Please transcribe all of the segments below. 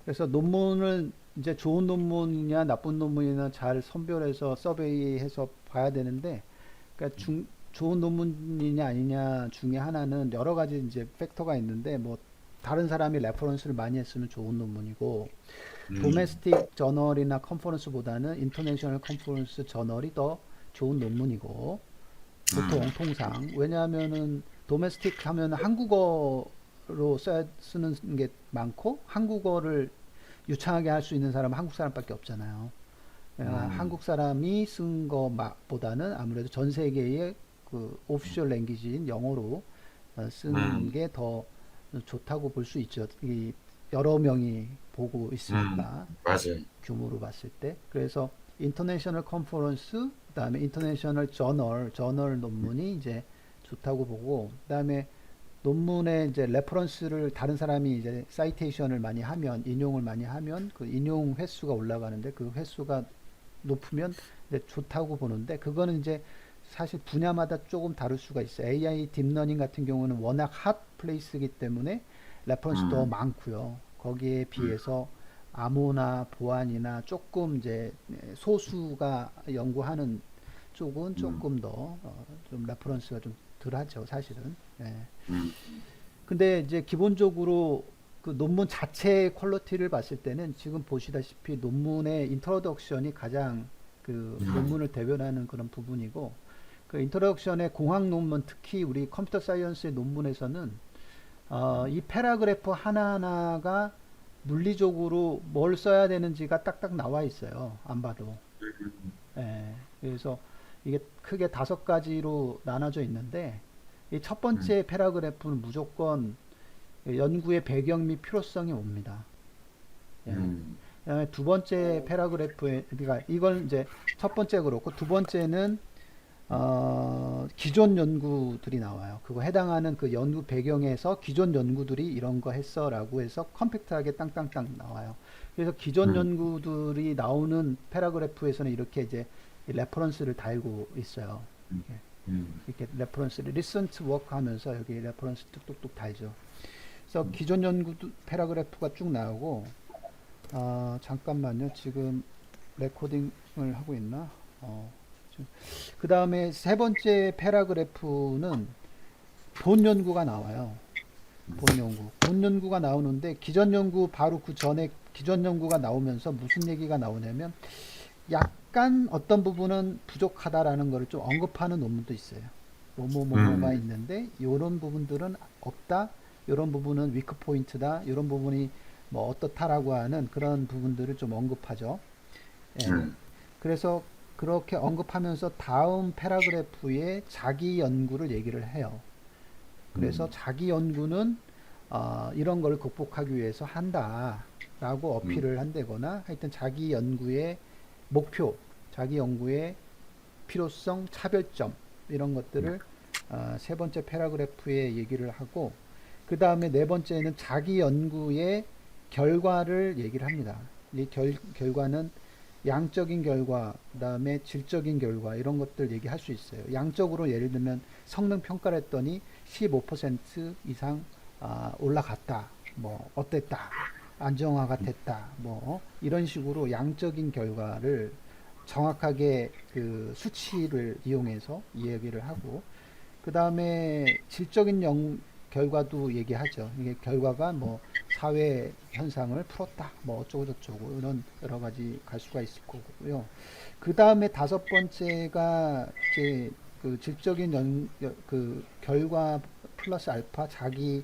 그래서 논문을 이제 좋은 논문이냐 나쁜 논문이냐 잘 선별해서 서베이해서 봐야 되는데, 그러니까 좋은 논문이냐 아니냐 중에 하나는 여러 가지 이제 팩터가 있는데, 뭐 다른 사람이 레퍼런스를 많이 했으면 좋은 논문이고, 도메스틱 저널이나 컨퍼런스보다는 인터내셔널 컨퍼런스 저널이 더 좋은 논문이고, 보통 통상. 왜냐하면은 도메스틱 하면 한국어로 쓰는 게 많고, 한국어를 유창하게 할 수 있는 사람은 한국 사람밖에 없잖아요. 한국 사람이 쓴 것보다는 아무래도 전 세계의 그 오피셜 랭귀지인 영어로 쓰는 게 더 좋다고 볼 수 있죠. 이 여러 명이 보고 있으니까, 맞아요. 규모로 봤을 때. 그래서 인터내셔널 컨퍼런스, 그다음에 인터내셔널 저널 논문이 이제 좋다고 보고, 그다음에 논문에 이제 레퍼런스를 다른 사람이 이제 사이테이션을 많이 하면, 인용을 많이 하면 그 인용 횟수가 올라가는데, 그 횟수가 높으면 이제 좋다고 보는데, 그거는 이제 사실 분야마다 조금 다를 수가 있어요. AI 딥러닝 같은 경우는 워낙 핫 플레이스이기 때문에 레퍼런스 더 많고요. 거기에 비해서 암호나 보안이나 조금 이제 소수가 연구하는 쪽은 조금 더 좀 레퍼런스가 좀 덜하죠, 사실은. 예. 근데 이제 기본적으로 그 논문 자체의 퀄리티를 봤을 때는 지금 보시다시피 논문의 인트로덕션이 가장 그 논문을 대변하는 그런 부분이고, 그 인트로덕션의 공학 논문, 특히 우리 컴퓨터 사이언스의 논문에서는 이 패러그래프 하나하나가 물리적으로 뭘 써야 되는지가 딱딱 나와 있어요. 안 봐도. 예, 그래서 이게 크게 5가지로 나눠져 있는데, 이 첫 번째 패러그래프는 무조건 연구의 배경 및 필요성이 옵니다. 예. 그다음에 두 번째 패러그래프에, 그러니까 이건 이제 첫 번째 그렇고, 두 번째는 기존 연구들이 나와요. 그거 해당하는 그 연구 배경에서 기존 연구들이 이런 거 했어라고 해서 컴팩트하게 땅땅땅 나와요. 그래서 기존 연구들이 나오는 패러그래프에서는 이렇게 이제 레퍼런스를 달고 있어요. 이렇게 레퍼런스를 리센트 워크 하면서 여기 레퍼런스 뚝뚝뚝 달죠. 그래서 기존 연구 패러그래프가 쭉 나오고, 잠깐만요. 지금 레코딩을 하고 있나? 그 다음에 세 번째 패러그래프는 본 연구가 나와요. 본 연구. 본 연구가 나오는데, 기존 연구 바로 그 전에 기존 연구가 나오면서 무슨 얘기가 나오냐면, 약간 어떤 부분은 부족하다라는 것을 좀 언급하는 논문도 있어요. 뭐뭐뭐뭐가 있는데 이런 부분들은 없다. 이런 부분은 위크 포인트다. 이런 부분이 뭐 어떻다라고 하는 그런 부분들을 좀 언급하죠. 예. 그래서 그렇게 언급하면서 다음 패러그래프에 자기 연구를 얘기를 해요. 그래서 자기 연구는 이런 걸 극복하기 위해서 한다라고 어필을 한다거나, 하여튼 자기 연구의 목표, 자기 연구의 필요성, 차별점, 이런 것들을 세 번째 패러그래프에 얘기를 하고, 그 다음에 네 번째는 자기 연구의 결과를 얘기를 합니다. 이 결과는 양적인 결과, 그 다음에 질적인 결과, 이런 것들 얘기할 수 있어요. 양적으로 예를 들면 성능 평가를 했더니 15% 이상 올라갔다, 뭐 어땠다, 안정화가 됐다, 뭐 이런 식으로 양적인 결과를 정확하게 그 수치를 이용해서 이야기를 하고, 그 다음에 질적인 결과도 얘기하죠. 이게 결과가 뭐 사회 현상을 풀었다, 뭐 어쩌고저쩌고 이런 여러 가지 갈 수가 있을 거고요. 그 다음에 다섯 번째가 이제 그 질적인 그 결과 플러스 알파 자기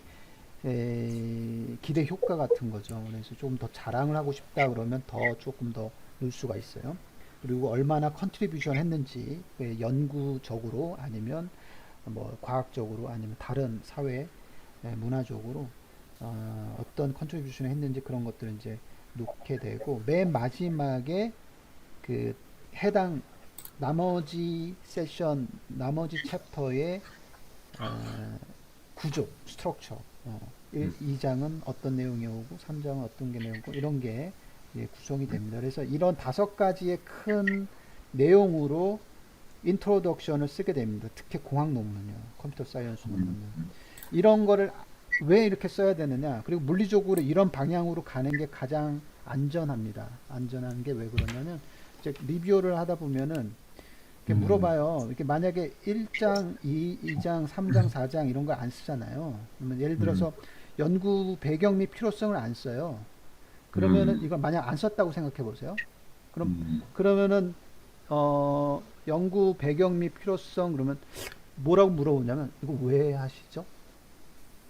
기대 효과 같은 거죠. 그래서 조금 더 자랑을 하고 싶다 그러면 더 조금 더 넣을 수가 있어요. 그리고 얼마나 컨트리뷰션 했는지, 연구적으로 아니면 뭐 과학적으로 아니면 다른 사회 문화적으로 어떤 컨트리뷰션을 했는지, 그런 것들을 이제 놓게 되고, 맨 마지막에 그 해당 나머지 세션, 나머지 챕터의 구조, 스트럭처. 2장은 어떤 내용이 오고 3장은 어떤 게 내용이고, 이런 게 구성이 됩니다. 그래서 이런 5가지의 큰 내용으로 인트로덕션을 쓰게 됩니다. 특히 공학 논문요, 컴퓨터 사이언스 논문은. 이런 거를 왜 이렇게 써야 되느냐? 그리고 물리적으로 이런 방향으로 가는 게 가장 안전합니다. 안전한 게 왜 그러냐면 이제 리뷰를 하다 보면은 이렇게 음, 물어봐요. 이렇게 만약에 1장, 2장, 3장, 4장 이런 거 안 쓰잖아요. 그러면 예를 음, 들어서 연구 배경 및 필요성을 안 써요. 그러면은 음, 이걸 만약 안 썼다고 생각해 보세요. 그럼 음, 그러면은 연구 배경 및 필요성 그러면 뭐라고 물어보냐면 이거 왜 하시죠?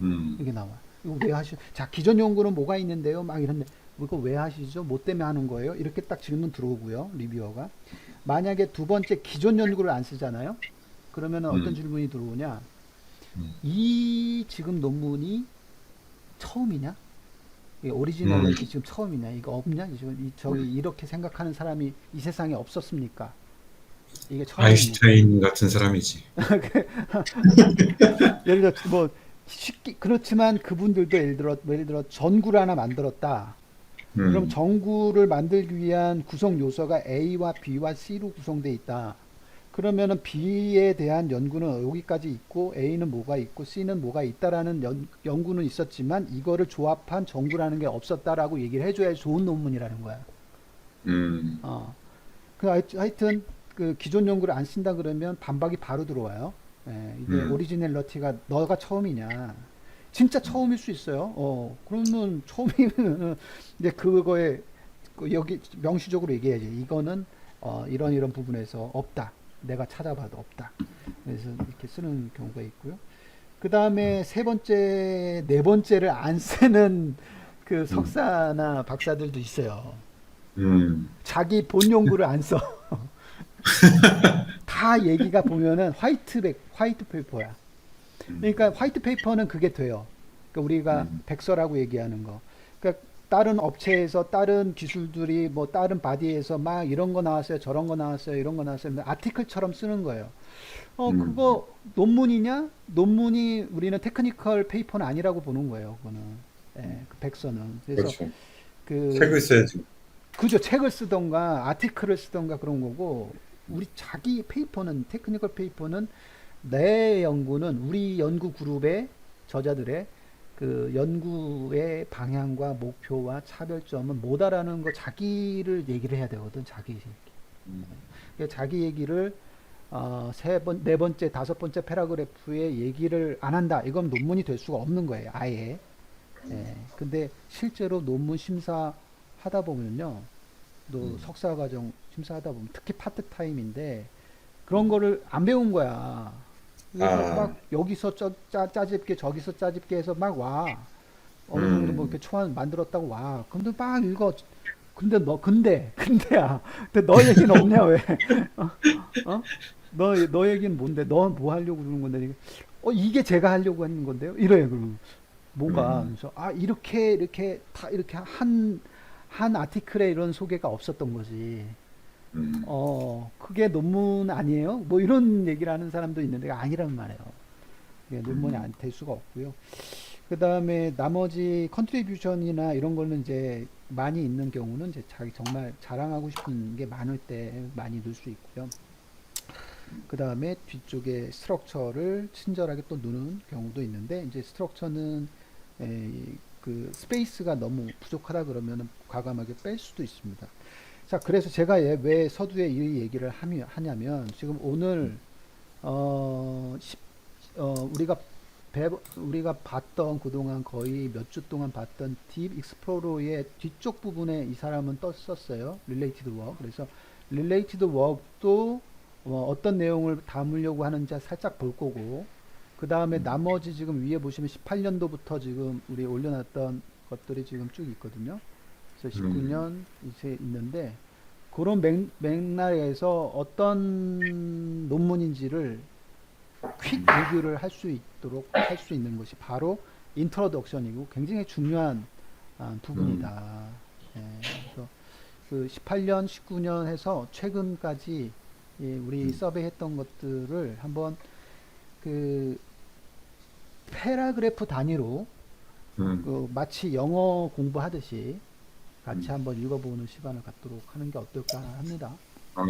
음, 이게 나와. 이거 왜 하시? 자, 기존 연구는 뭐가 있는데요? 막 이런데 이거 왜 하시죠? 뭐 때문에 하는 거예요? 이렇게 딱 질문 들어오고요. 리뷰어가 만약에 두 번째 기존 연구를 안 쓰잖아요. 그러면 어떤 음, 질문이 들어오냐? 음, 이 지금 논문이 처음이냐? 이 음. 오리지널리티 지금 처음이냐? 이거 없냐? 지금 저기 이렇게 생각하는 사람이 이 세상에 없었습니까? 이게 처음입니까? 아인슈타인 같은 사람이지. 예를 들어 뭐 쉽게 그렇지만 그분들도 예를 들어 전구를 하나 만들었다. 그럼 음, 전구를 만들기 위한 구성 요소가 A와 B와 C로 구성되어 있다. 그러면은 B에 대한 연구는 여기까지 있고 A는 뭐가 있고 C는 뭐가 있다라는 연구는 있었지만 이거를 조합한 전구라는 게 없었다라고 얘기를 해줘야 좋은 논문이라는 거야. 음, 어. 하여튼 그 기존 연구를 안 쓴다 그러면 반박이 바로 들어와요. 예, 이게 음, 오리지널러티가 너가 처음이냐? 진짜 처음일 수 있어요. 그러면 처음이면 이제 그거에 여기 명시적으로 얘기해야지. 이거는 이런 이런 부분에서 없다. 내가 찾아봐도 없다. 그래서 이렇게 쓰는 경우가 있고요. 그 다음에 세 번째, 네 번째를 안 쓰는 그 음, 석사나 박사들도 있어요. 음, 자기 본 연구를 안 써. 다 얘기가 보면은 화이트 페이퍼야. 음, 그러니까 화이트 페이퍼는 그게 돼요. 그러니까 우리가 음, 백서라고 얘기하는 거. 그러니까 다른 업체에서 다른 기술들이 뭐 다른 바디에서 막 이런 거 나왔어요, 저런 거 나왔어요, 이런 거 나왔어요. 아티클처럼 쓰는 거예요. 음. 그거 논문이냐? 논문이 우리는 테크니컬 페이퍼는 아니라고 보는 거예요. 그거는. 그 백서는. 그래서 그렇죠. 그 책을 써야지. 그죠. 책을 쓰던가 아티클을 쓰던가 그런 거고 우리 자기 페이퍼는 테크니컬 페이퍼는 내 연구는 우리 연구 그룹의 저자들의 그 연구의 방향과 목표와 차별점은 뭐다라는 거 자기를 얘기를 해야 되거든. 자기 얘기. 음, 그러니까 자기 얘기를 네 번째, 다섯 번째 패러그래프에 얘기를 안 한다. 이건 논문이 될 수가 없는 거예요. 아예. 예. 근데 실제로 논문 심사하다 보면요. 또 음. 석사 과정 심사하다 보면 특히 파트타임인데 그런 거를 안 배운 거야. 그래서 아, 막 여기서 짜집게 저기서 짜집게 해서 막 와. 어느 정도 뭐 음, 이렇게 초안 만들었다고 와. 근데 막 읽어. 근데야. 근데 너 얘기는 없냐 왜? 어? 너 얘기는 뭔데? 너 뭐 하려고 그러는 건데? 이게 제가 하려고 하는 건데요? 이래요, 그러면. 뭐가? 음, 그래서, 이렇게, 다, 이렇게 한 아티클에 이런 소개가 없었던 거지. 음, 그게 논문 아니에요? 뭐 이런 얘기를 하는 사람도 있는데, 아니란 말이에요. 그게 논문이 음, 안 될 수가 없고요. 그 다음에 나머지 컨트리뷰션이나 이런 거는 이제 많이 있는 경우는 이제 자기 정말 자랑하고 싶은 게 많을 때 많이 넣을 수 있고요. 그 다음에 뒤쪽에 스트럭처를 친절하게 또 넣는 경우도 있는데 이제 스트럭처는 그 스페이스가 너무 부족하다 그러면 과감하게 뺄 수도 있습니다. 자, 그래서 제가 왜 서두에 이 얘기를 하냐면 지금 오늘 어, 십- 우리가 우리가 봤던 그동안 거의 몇 주 동안 봤던 딥 익스플로러의 뒤쪽 부분에 이 사람은 떴었어요. 릴레이티드 워크. 그래서 릴레이티드 워크도 어떤 내용을 담으려고 하는지 살짝 볼 거고 그 다음에 음, 나머지 지금 위에 보시면 18년도부터 지금 우리 올려놨던 것들이 지금 쭉 있거든요. 그래서 음, 19년 이제 있는데 그런 맥락에서 어떤 논문인지를 퀵 리뷰를 할 수 있도록 할 수 있는 것이 바로 인트로덕션이고 굉장히 중요한 음, 부분이다. 예, 그래서 그 18년, 19년 해서 최근까지 우리 음, 서베이했던 것들을 한번 그 패러그래프 단위로 음, 그 마치 영어 공부하듯이 같이 음. 한번 읽어보는 시간을 갖도록 하는 게 어떨까 합니다. 아,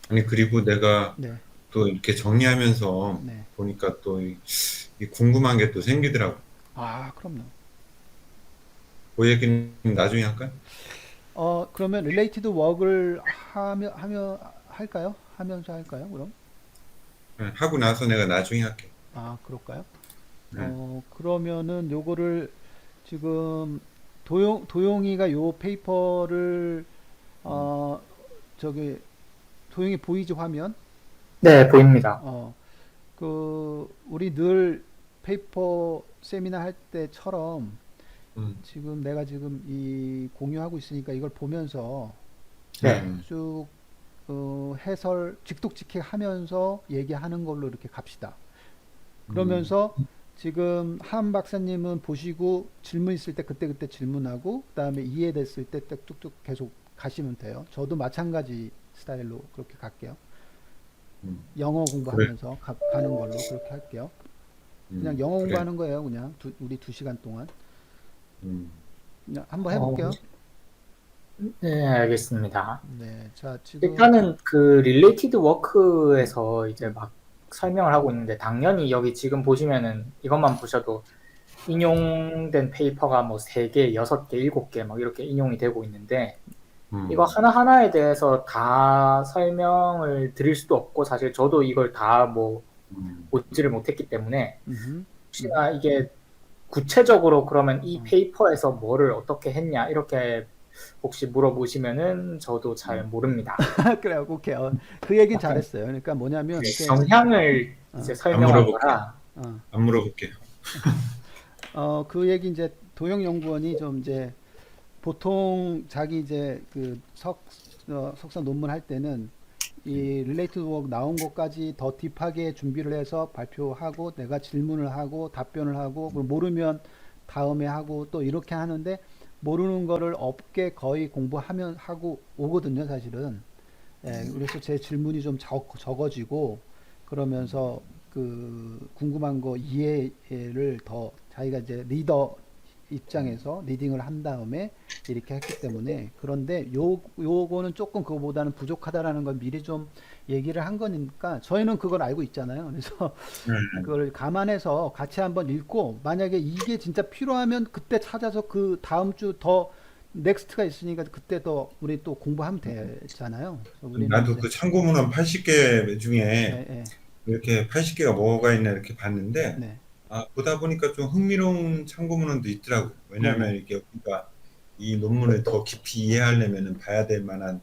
아니, 그리고 내가 네, 또 이렇게 정리하면서 네, 보니까 또 이 궁금한 게 또 생기더라고. 아, 그럼요. 그 얘기는 나중에 할까요? 그러면 related work을 하며 할까요? 하면서 할까요? 그럼? 네, 하고 나서 내가 나중에 할게. 아, 그럴까요? 네. 그러면은 요거를 지금 도용이가 요 페이퍼를 음, 어, 저기 도용이 보이지 화면? 네, 보입니다. 우리 늘 페이퍼 세미나 할 때처럼 음, 지금 내가 지금 이 공유하고 있으니까 이걸 보면서 네. 음, 쭉 해설 직독직해 하면서 얘기하는 걸로 이렇게 갑시다. 음, 그러면서 지금 한 박사님은 보시고 질문 있을 때 그때그때 질문하고 그다음에 이해됐을 때 뚝뚝 계속 가시면 돼요. 저도 마찬가지 스타일로 그렇게 갈게요. 영어 그래. 공부하면서 가는 걸로 그렇게 할게요. 그냥 영어 그래. 공부하는 거예요. 그냥 우리 2시간 동안. 음, 그냥 한번 어, 해볼게요. 네, 알겠습니다. 네, 자 지금 일단은 그 릴레이티드 워크에서 이제 막 설명을 하고 있는데 당연히 여기 지금 보시면은 이것만 보셔도 인용된 페이퍼가 뭐 3개, 6개, 7개 막 이렇게 인용이 되고 있는데 이거 음, 하나하나에 대해서 다 설명을 드릴 수도 없고 사실 저도 이걸 다 뭐 음, 보지를 못했기 때문에 음흠, 혹시나 이게 구체적으로 그러면 이 어. 페이퍼에서 뭐를 어떻게 했냐 이렇게 혹시 물어보시면은 저도 잘 음, 모릅니다. 그래, 오케이. 그 얘긴 약간 잘했어요. 그러니까 뭐냐면 이게 정향을 이제 어, 안 설명한 물어볼게. 거라. 어, 안 물어볼게. 그 얘기 이제 도영 연구원이 좀 이제 보통 자기 이제 그 석사 논문 할 때는 이 릴레이티드 워크 나온 것까지 더 딥하게 준비를 해서 발표하고 내가 질문을 하고 답변을 하고 그리고 모르면 다음에 하고 또 이렇게 하는데 모르는 거를 없게 거의 공부하면 하고 오거든요, 사실은. 예, 그래서 제 질문이 좀 적어지고 그러면서 그 궁금한 거 이해를 더 자기가 이제 리더 입장에서 리딩을 한 다음에 이렇게 했기 때문에 그런데 요거는 조금 그거보다는 부족하다라는 걸 미리 좀 얘기를 한 거니까 저희는 그걸 알고 있잖아요. 그래서 음, 그걸 감안해서 같이 한번 읽고 만약에 이게 진짜 필요하면 그때 찾아서 그 다음 주 더 넥스트가 있으니까 그때 더 우리 또 공부하면 되잖아요. 그래서 우리는 나도 이제 그 참고문헌 80개 예, 중에 예, 이렇게 80개가 뭐가 있나 이렇게 봤는데, 네, 아, 보다 보니까 좀 흥미로운 참고문헌도 있더라고. 왜냐하면 네네. 이게 우리가 이 논문을 더 깊이 이해하려면 봐야 될 만한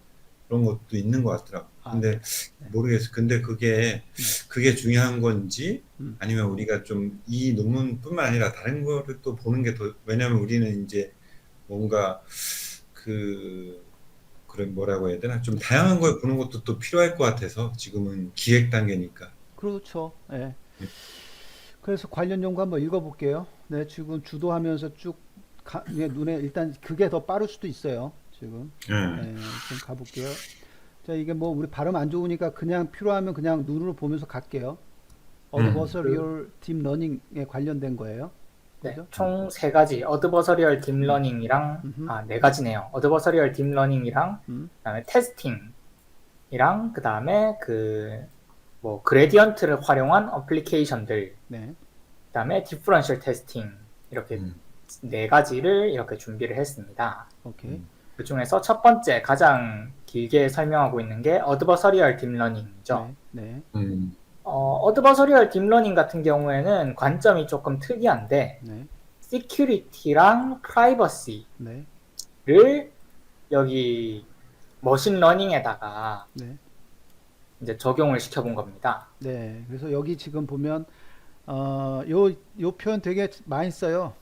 그런 것도 있는 것 같더라고. 아, 네, 근데 네, 모르겠어. 근데 네, 그게 중요한 건지 음, 아니면 우리가 좀 이 논문뿐만 아니라 다른 거를 또 보는 게 더, 왜냐하면 우리는 이제 뭔가 그, 그런 뭐라고 해야 되나? 좀 다양한 걸 보는 것도 또 필요할 것 같아서 지금은 기획 단계니까. 그렇죠. 예. 그래서 관련 연구 한번 읽어볼게요. 네, 지금 주도하면서 쭉 이게 눈에 일단 그게 더 빠를 수도 있어요. 지금. 예. 예, 좀 가볼게요. 자, 이게 뭐 우리 발음 안 좋으니까 그냥 필요하면 그냥 눈으로 보면서 갈게요. 음, 그, Adversarial Deep Learning에 관련된 거예요. 네, 그죠? 총 3가지 어드버서리얼 딥러닝이랑 음, 4가지네요. 어드버서리얼 딥러닝이랑 음, 그다음에 테스팅이랑 그다음에 그 뭐 그레디언트를 활용한 어플리케이션들 네, 그다음에 디퍼런셜 테스팅 이렇게 음, 4가지를 이렇게 준비를 했습니다. 오케이. 음, 그 중에서 첫 번째 가장 길게 설명하고 있는 게 어드버서리얼 딥러닝이죠. 네, 네, 음, 어드버서리얼 딥러닝 같은 경우에는 관점이 조금 특이한데 네, 시큐리티랑 프라이버시를 네, 여기 머신러닝에다가 네, 이제 적용을 시켜본 겁니다. 네. 그래서 여기 지금 보면 요 표현 되게 많이 써요.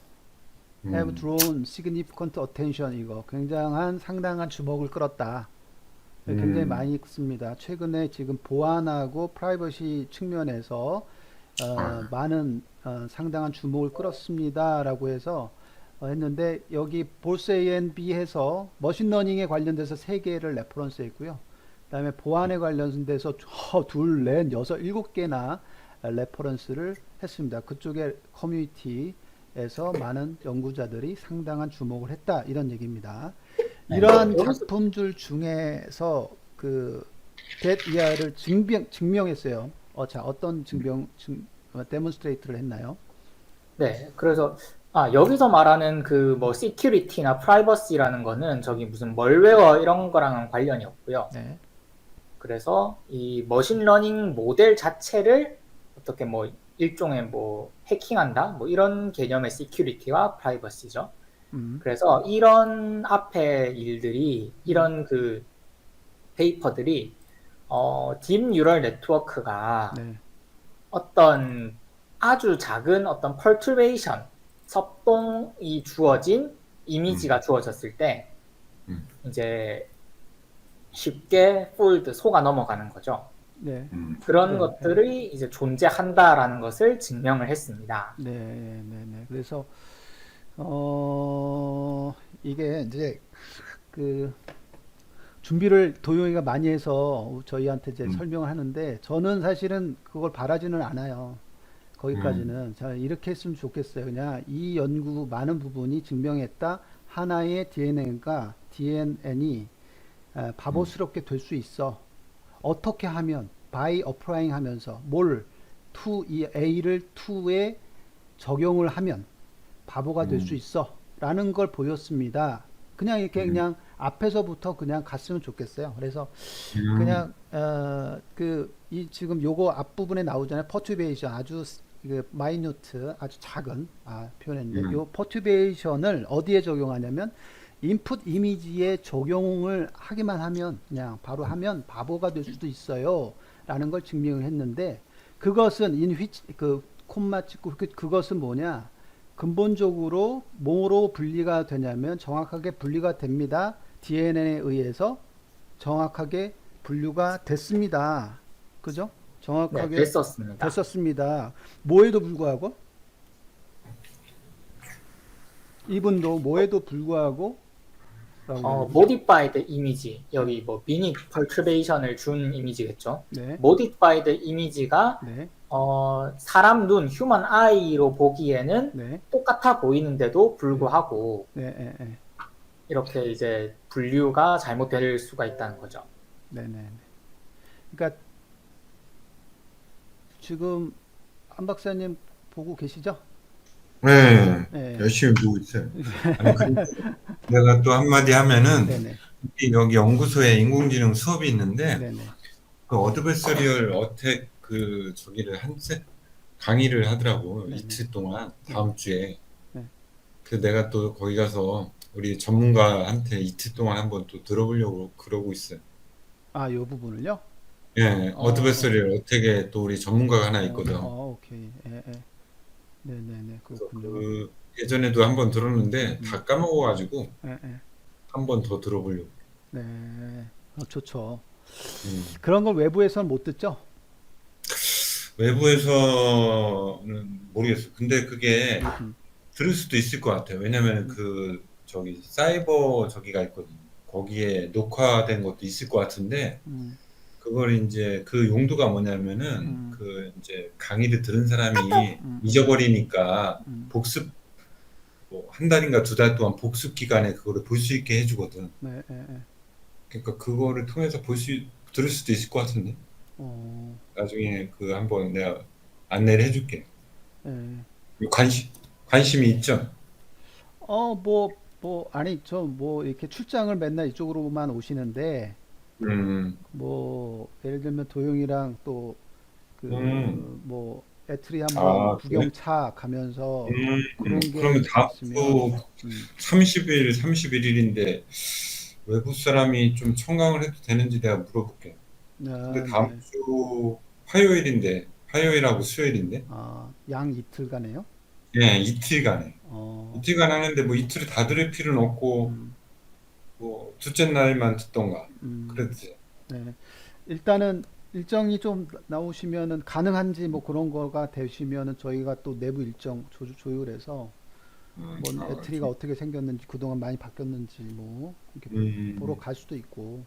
Have 음, drawn significant attention 이거 굉장한 상당한 주목을 끌었다. 굉장히 음, 많이 씁니다. 최근에 지금 보안하고 프라이버시 측면에서 아, 많은 상당한 주목을 끌었습니다라고 해서 했는데 여기 볼스 A&B 해서 머신러닝에 관련돼서 세 개를 레퍼런스 했고요. 그다음에 보안에 관련돼서 둘, 넷, 여섯, 일곱 개나 레퍼런스를 했습니다. 그쪽에 커뮤니티에서 많은 연구자들이 상당한 주목을 했다 이런 얘기입니다. 네. 이러한 여기서 작품들 중에서 그 데이아를 증명했어요. 자, 어떤 데몬스트레이트를 했나요? 네, 그래서 여기서 말하는 그 뭐 시큐리티나 프라이버시라는 거는 저기 무슨 멀웨어 이런 거랑은 관련이 없고요. 네. 그래서 이 머신러닝 모델 자체를 어떻게 뭐 일종의 뭐 해킹한다? 뭐 이런 개념의 시큐리티와 프라이버시죠. 그래서 이런 앞에 일들이, 이런 그 페이퍼들이 딥 뉴럴 네트워크가 네. 어떤 아주 작은 어떤 펄튜레이션, 섭동이 주어진 이미지가 주어졌을 때 음. 이제 쉽게 fooled, 속아 넘어가는 거죠. 네. 그런 네, 것들이 이제 존재한다라는 것을 증명을 했습니다. 네, 네, 네. 그래서 이게 이제 그 준비를 도용이가 많이 해서 저희한테 이제 설명을 하는데 저는 사실은 그걸 바라지는 않아요. 거기까지는. 자, 이렇게 했으면 좋겠어요. 그냥 이 연구 많은 부분이 증명했다. 하나의 DNN이 바보스럽게 될 수 있어. 어떻게 하면 by applying 하면서 뭘 이 A를 2에 적용을 하면 바보가 될 수 있어 라는 걸 보였습니다. 그냥 이렇게 그냥 앞에서부터 그냥 갔으면 좋겠어요. 그래서 그냥 이 지금 요거 앞부분에 나오잖아요. 퍼튜베이션 아주 그 마이뉴트 아주 작은 표현인데 요 퍼튜베이션을 어디에 적용하냐면 인풋 이미지에 적용을 하기만 하면 그냥 바로 하면 바보가 될 수도 있어요 라는 걸 증명을 했는데 그것은 그 콤마 찍고 그것은 뭐냐 근본적으로 뭐로 분리가 되냐면 정확하게 분리가 됩니다. DNN에 의해서 정확하게 분류가 됐습니다. 그죠? 네, 정확하게 됐었습니다. 됐었습니다. 뭐에도 불구하고 이분도 뭐에도 불구하고 라고 modified 이미지, 여기 뭐 미니 펄트레이션을 준 이미지겠죠. 네, modified 이미지가 네, 사람 눈, 휴먼 아이로 보기에는 네, 똑같아 보이는데도 불구하고 네, 네, 네, 이렇게 이제 분류가 잘못될 수가 있다는 거죠. 네, 네. 그러니까 지금 안 박사님 보고 계시죠? 네, 네, 열심히 보고 있어요. 아니, 근데 내가 또 한마디 하면은 네, 네, 여기 연구소에 인공지능 수업이 있는데 네, 네, 그 어드베서리얼 어택 그 저기를 강의를 하더라고. 네, 네, 이틀 동안 다음 주에. 네. 그 내가 또 거기 가서 우리 전문가한테 이틀 동안 한번 또 들어보려고 그러고 있어요. 요 부분을요? 예, 어, 어드베서리얼 어택에 또 우리 전문가가 하나 있거든. 오케이. 예, 예. 네, 네, 네, 그래서 그렇군요. 그 예전에도 한번 들었는데 음, 다 까먹어가지고 예, 예. 한 번 더 들어보려고. 네, 좋죠. 음. 그런 걸 외부에서는 못 듣죠? 외부에서는 모르겠어. 근데 그게 음, 들을 수도 있을 것 같아요. 왜냐면 그 저기 사이버 저기가 있거든요. 거기에 녹화된 것도 있을 것 같은데 음, 그걸 이제 그 용도가 뭐냐면은 음, 그 이제 강의를 들은 사람이 음, 잊어버리니까 음. 복습 뭐 한 달인가 두 달 동안 복습 기간에 그거를 볼 수 있게 해주거든. 네, 예, 예. 그러니까 그거를 통해서 들을 수도 있을 것 같은데. 어, 나중에 그 한번 내가 안내를 해줄게. 예. 관심이 있죠? 아니, 이렇게 출장을 맨날 이쪽으로만 오시는데, 음, 예를 들면 도영이랑 또, 음, 애트리 한번 그래? 구경차 가면서 그런 그러면 게 다음 있으면, 주 음, 31일인데 외부 사람이 좀 청강을 해도 되는지 내가 물어볼게. 근데 다음 네. 주 화요일하고 수요일인데, 양 이틀 가네요. 예, 이틀간에. 어, 이틀간 하는데 뭐 이틀을 다 들을 필요는 없고, 음, 뭐 둘째 날만 듣던가. 음, 그랬지. 네. 일단은 일정이 좀 나오시면은 가능한지 뭐 그런 거가 되시면은 저희가 또 내부 일정 조율해서 애트리가 어떻게 생겼는지 그동안 많이 바뀌었는지 뭐 이렇게 보러 음, 갈 수도 있고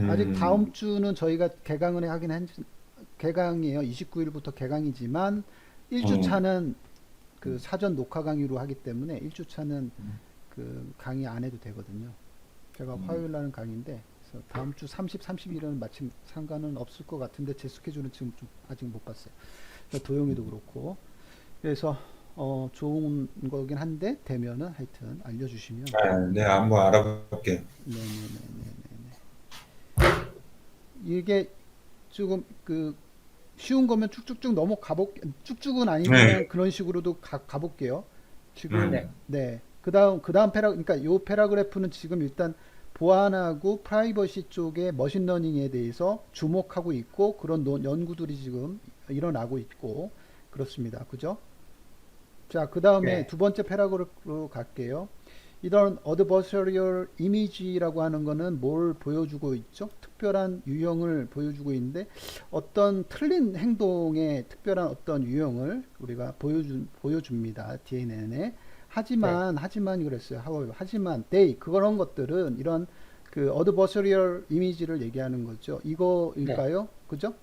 아직 다음 음, 주는 저희가 개강을 개강이에요. 29일부터 개강이지만 1주 음, 차는 그 사전 녹화 강의로 하기 때문에 1주 차는 그 강의 안 해도 되거든요. 제가 화요일 날은 강의인데 그래서 다음 주 30, 31일은 마침 상관은 없을 것 같은데 제 스케줄은 지금 좀 아직 못 봤어요. 그러니까 도영이도 그렇고 그래서 좋은 거긴 한데 되면은 하여튼 알려주시면. 아, 네, 한번 알아볼게요. 네네네네. 이게 지금 그 쉬운 거면 쭉쭉쭉 쭉쭉은 네. 아니지만 그런 식으로도 가볼게요. 지금, 네. 네. 그 다음 그러니까 요 패러그래프는 지금 일단 보안하고 프라이버시 쪽에 머신러닝에 대해서 주목하고 있고 그런 연구들이 지금 일어나고 있고 그렇습니다. 그죠? 자, 그 다음에 네. 두 번째 패러그래프로 갈게요. 이런 adversarial image라고 하는 거는 뭘 보여주고 있죠? 특별한 유형을 보여주고 있는데 어떤 틀린 행동의 특별한 어떤 유형을 우리가 보여줍니다. DNN에. 네. 하지만 그랬어요. 하지만 그런 것들은 이런 그 adversarial image를 얘기하는 거죠. 네. 이거일까요? 그죠?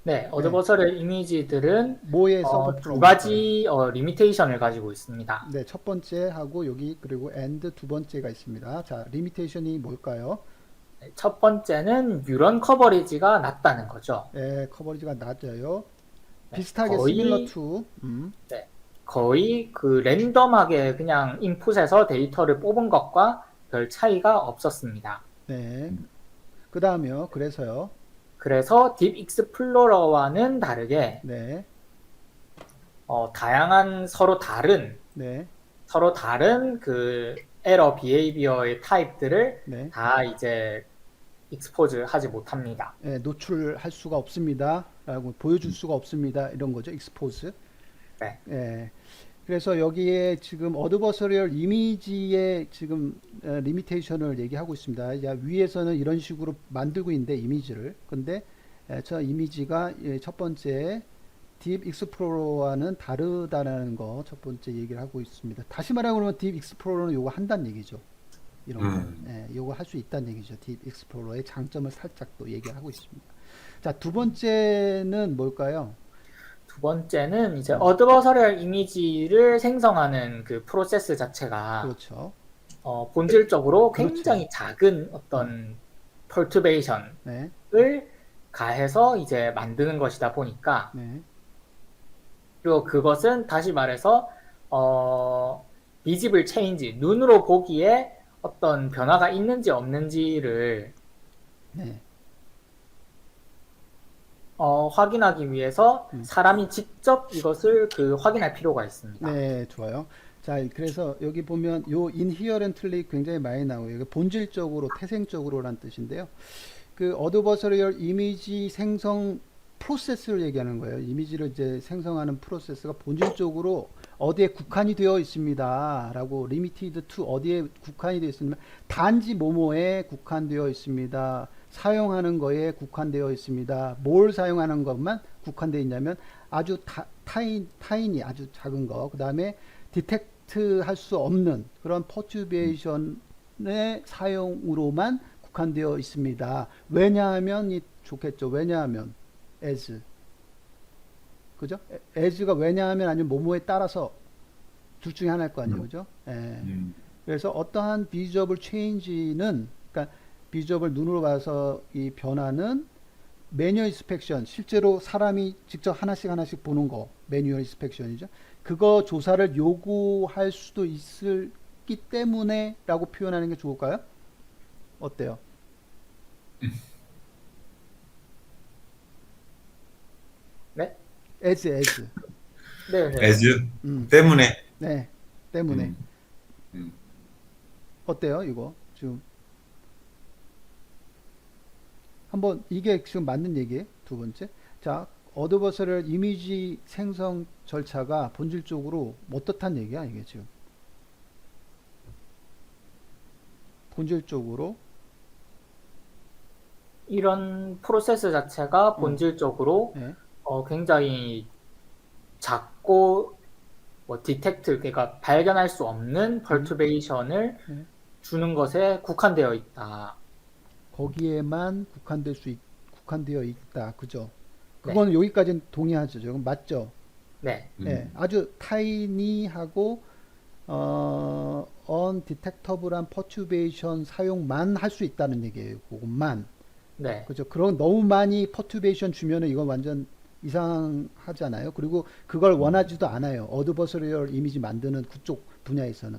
네. 네. 어드버서리얼 이미지들은 뭐에 서포트를 두 얻을까요? 가지 리미테이션을 가지고 있습니다. 네, 첫 번째 하고 여기 그리고 and 두 번째가 있습니다. 자, 리미테이션이 뭘까요? 네, 첫 번째는 뉴런 커버리지가 낮다는 거죠. 커버리지가 낮아요. 네. 비슷하게 similar to 네. 거의 그 랜덤하게 그냥 인풋에서 데이터를 뽑은 것과 별 차이가 없었습니다. 네. 그 다음에요. 그래서요. 그래서 딥 익스플로러와는 다르게 네. 다양한 네. 서로 다른 그 에러 비헤이비어의 타입들을 네. 다 이제 익스포즈 하지 못합니다. 노출할 수가 없습니다. 라고 보여줄 수가 없습니다. 이런 거죠. expose. 네. 예. 그래서 여기에 지금 어드버서리얼 이미지의 지금 리미테이션을 얘기하고 있습니다. 위에서는 이런 식으로 만들고 있는데 이미지를. 근데 저 이미지가 첫 번째 딥 익스플로러와는 다르다라는 거 첫 번째 얘기를 하고 있습니다. 다시 말하면 딥 익스플로러는 요거 한다는 얘기죠. 이런 거. 요거 할 수 있다는 얘기죠. 딥 익스플로러의 장점을 살짝 또 얘기하고 있습니다. 자, 두 번째는 뭘까요? 두 번째는 이제 어드버서리얼 이미지를 생성하는 그 프로세스 자체가 그렇죠. 본질적으로 그렇죠. 굉장히 작은 어떤 펄투베이션을 네. 가해서 이제 만드는 것이다 보니까 네. 그리고 그것은 다시 말해서 비지블 체인지 눈으로 보기에 어떤 변화가 있는지 없는지를 네. 확인하기 위해서 사람이 직접 이것을 확인할 필요가 있습니다. 네, 좋아요. 자, 그래서 여기 보면 요 inherently 굉장히 많이 나오요. 이게 본질적으로, 태생적으로란 뜻인데요. 그 어드버서리얼 이미지 생성 프로세스를 얘기하는 거예요. 이미지를 이제 생성하는 프로세스가 본질적으로 어디에 국한이 되어 있습니다. 라고 limited to 어디에 국한이 되어 있습니다. 단지 뭐뭐에 국한되어 있습니다. 사용하는 거에 국한되어 있습니다. 뭘 사용하는 것만 국한되어 있냐면 아주 타인이 아주 작은 거. 그 다음에 디텍트 할 수 없는 그런 퍼튜베이션의 사용으로만 국한되어 있습니다. 왜냐하면 좋겠죠. 왜냐하면 as 그죠? as가 왜냐하면 아니면 뭐뭐에 따라서 둘 중에 하나일 거 아니에요. 그죠? 그래서 어떠한 비주얼 체인지는 그러니까 비주얼을 눈으로 봐서 이 변화는 매뉴얼 인스펙션 실제로 사람이 직접 하나씩보는 거 매뉴얼 인스펙션이죠. 그거 조사를 요구할 수도 있기 때문에 라고 표현하는 게 좋을까요? 어때요? 네? as 네, 네. as 음, 때문에. 네 때문에 음, 음. 어때요 이거 지금 한번 이게 지금 맞는 얘기예요. 두 번째 자 어드버서리얼 이미지 생성 절차가 본질적으로 어떻단 얘기야 이게 지금 본질적으로 이런 프로세스 자체가 본질적으로 네. 굉장히 작고 디텍트 그러니까 발견할 수 없는 펄투베이션을 네. 주는 것에 국한되어 있다. 거기에만 국한되어 있다. 그죠? 네. 그거는 여기까지는 동의하죠. 그건 맞죠? 네. 네, 아주 타이니하고 undetectable한 퍼튜베이션 사용만 할 수 있다는 얘기예요. 그것만. 네. 그죠? 그런 너무 많이 퍼튜베이션 주면은 이건 완전 이상하잖아요. 그리고 그걸 원하지도 않아요. 어드버서리얼 이미지 만드는 그쪽 분야에서는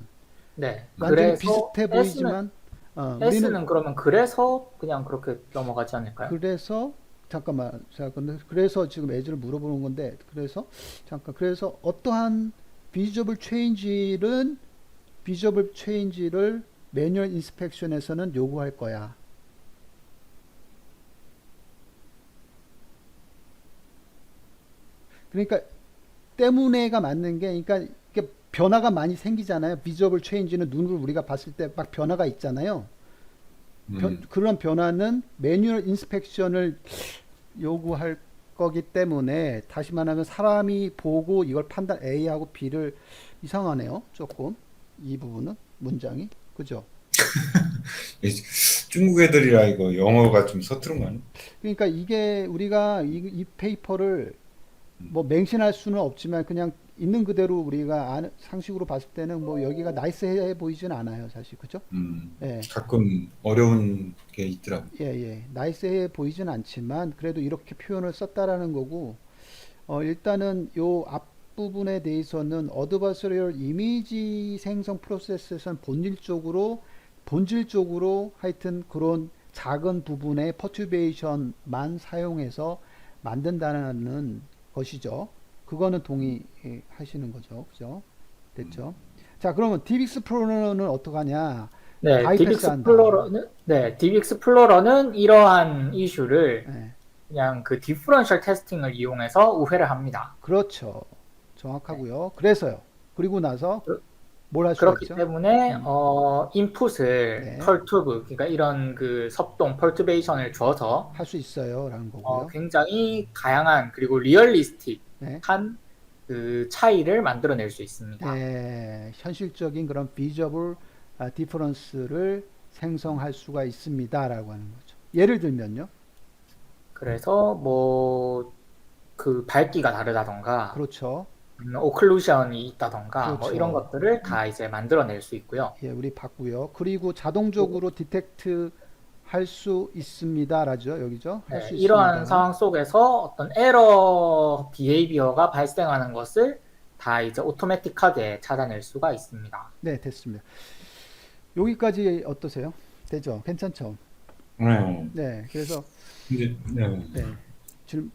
네. 완전히 그래서 비슷해 보이지만 우리는 S는 그러면 그래서 그냥 그렇게 넘어가지 않을까요? 그래서 잠깐만 자 근데 그래서 지금 애즈를 물어보는 건데 그래서 잠깐 그래서 어떠한 비저블 체인지를 매뉴얼 인스펙션에서는 요구할 거야. 그러니까 때문에가 맞는 게 그러니까 이게 변화가 많이 생기잖아요. 비저블 체인지는 눈으로 우리가 봤을 때 막 변화가 있잖아요. 그런 변화는 매뉴얼 인스펙션을 요구할 거기 때문에 다시 말하면 사람이 보고 이걸 판단 A하고 B를 이상하네요. 조금 이 부분은 문장이 그죠? 중국 애들이라 이거 영어가 좀 서투른 거 아니야? 그러니까 이게 우리가 이 페이퍼를 뭐 맹신할 수는 없지만 그냥 있는 그대로 우리가 상식으로 봤을 때는 뭐 여기가 나이스해 보이진 않아요, 사실 그죠? 예, 가끔 어려운 게 있더라고. 예, 예, 나이스해 보이진 않지만 그래도 이렇게 표현을 썼다라는 거고 일단은 요 앞부분에 대해서는 어드버서리얼 이미지 생성 프로세스에서는 본질적으로 하여튼 그런 작은 부분의 퍼튜베이션만 사용해서 만든다는 것이죠. 그거는 동의하시는 거죠. 그죠? 됐죠? 자, 그러면 DivExplore는 어떡하냐? 네, 바이패스 한다. DivExplore는 이러한 이슈를 네, 그냥 그 디퍼런셜 테스팅을 이용해서 우회를 합니다. 그렇죠. 정확하고요. 그래서요. 그리고 나서 뭘 할 수가 그렇기 있죠? 때문에 인풋을 네. 펄투브, 그러니까 이런 그 섭동 펄투베이션을 줘서 할 수 있어요라는 거고요. 굉장히 다양한 그리고 리얼리스틱한 네. 그 차이를 만들어낼 수 있습니다. 네, 현실적인 그런 비저블 디퍼런스를 생성할 수가 있습니다라고 하는 거죠. 예를 들면요. 그래서 뭐 그 밝기가 다르다던가 그렇죠. 오클루전이 있다던가 뭐 그렇죠. 이런 것들을 다 이제 만들어낼 수 있고요. 예, 우리 봤고요. 그리고 자동적으로 디텍트 할 수 있습니다라죠. 여기죠. 할 네, 수 이러한 있습니다. 상황 속에서 어떤 에러 비헤이비어가 발생하는 것을 다 이제 오토매틱하게 찾아낼 수가 있습니다. 네, 됐습니다. 여기까지 어떠세요? 되죠? 괜찮죠? 네. 네, 그래서 네. 네,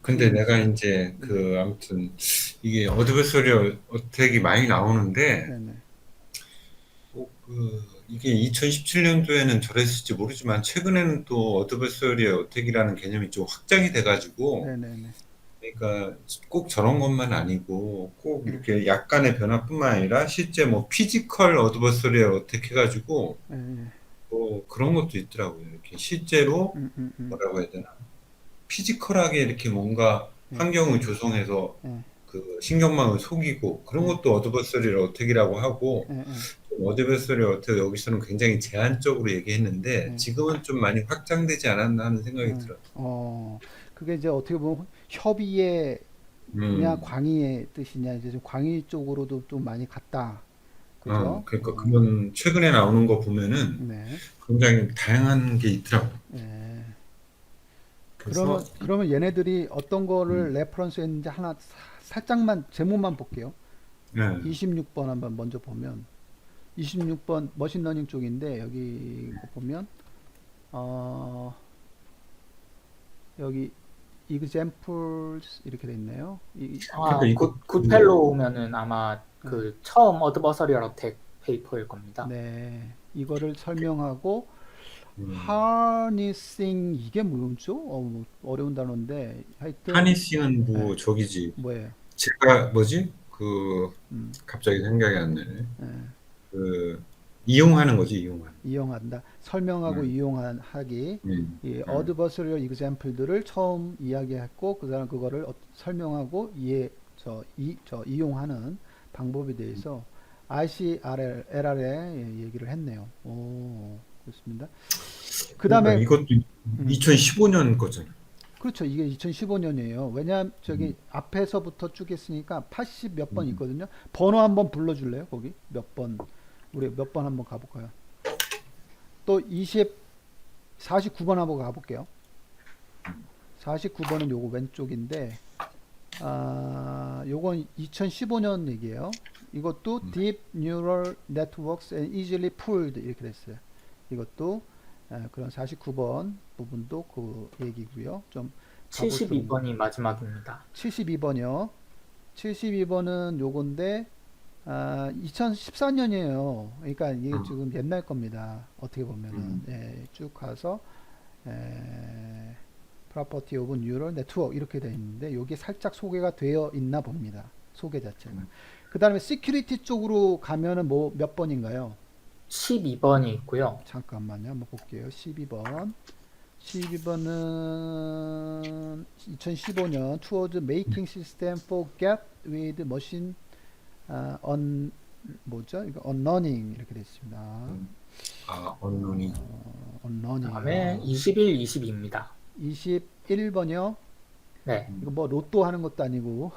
근데 내가 이제 아무튼 이게 어드버서리얼 어택이 많이 나오는데 네, 네, 이게 2017년도에는 저랬을지 모르지만 최근에는 또 어드버서리얼 어택이라는 개념이 좀 확장이 돼가지고 네, 네, 네, 그러니까 꼭 저런 것만 아니고 꼭 네, 이렇게 약간의 변화뿐만 아니라 실제 뭐 피지컬 어드버서리얼 어택 해가지고 네, 네. 뭐 그런 것도 있더라고요. 이렇게 실제로 음. 뭐라고 해야 되나 피지컬하게 이렇게 뭔가 네, 환경을 조성해서 네, 그 신경망을 속이고 그런 네, 것도 어드버서리얼 어택이라고 하고 네, 네, 어드버서리얼 어택 여기서는 굉장히 제한적으로 얘기했는데 네. 지금은 좀 많이 확장되지 않았나 하는 생각이 들어요. 그게 이제 어떻게 보면 협의의 냐 음, 광의의 뜻이냐 이제 좀 광의 쪽으로도 좀 많이 갔다. 그죠? 그러니까 그건 최근에 나오는 거 보면은 네. 굉장히 다양한 게 있더라고. 네. 그래서 그러면 얘네들이 어떤 거를 음, 레퍼런스 했는지 하나 살짝만 제목만 볼게요. 네, 26번 한번 먼저 보면 26번 머신러닝 쪽인데 여기 보면 어 여기 examples 이렇게 돼 있네요. 그러니까 이거 굿펠로우면은 아마 그 처음 어드버서리얼 어택 페이퍼일 겁니다. 네. 이거를 설명하고 음, harnessing 이게 뭐죠? 뭐 어려운 단어인데 하여튼 하니싱은 뭐 네, 저기지. 뭐예요? 제가 뭐지? 그 음, 갑자기 생각이 안 나네. 네. 그 이용하는 거지, 이용하는. 이용한다. 설명하고 음, 하기. 이 음. 어드버서리얼 example들을 처음 이야기했고 그다음 그거를 설명하고 이용하는 방법에 대해서 RCRL에 얘기를 했네요. 오, 그렇습니다. 그러니까 그다음에 이것도 음, 2015년 거잖아. 그렇죠. 이게 2015년이에요. 왜냐하면 저기 음, 앞에서부터 쭉 했으니까 80 몇 번 음. 있거든요. 번호 한번 불러줄래요? 거기 몇 번? 우리 몇 번 한번 가볼까요? 또 49번 한번 가볼게요. 49번은 요거 왼쪽인데 요건 2015년 얘기예요. 이것도 Deep Neural Networks and Easily Pooled 이렇게 됐어요. 이것도 그런 49번 부분도 그 얘기고요. 좀 가볼 좀 72번이 마지막입니다. 72번이요. 72번은 요건데 2014년이에요. 그러니까 이게 지금 옛날 겁니다. 어떻게 보면은 쭉 가서 Property of Neural Network 이렇게 되어 있는데 여기 살짝 소개가 되어 있나 봅니다. 소개 자체가. 그 다음에 Security 쪽으로 가면은 뭐 몇 번인가요? 12번이 있고요. 잠깐만요. 한번 볼게요. 12번. 12번은 2015년 Towards Making System for Get with Machine on 뭐죠? 이거 on learning 이렇게 되어 있습니다. 언론이. on learning. 다음에 21, 22입니다. 21번이요. 네. 이거 뭐 로또 하는 것도 아니고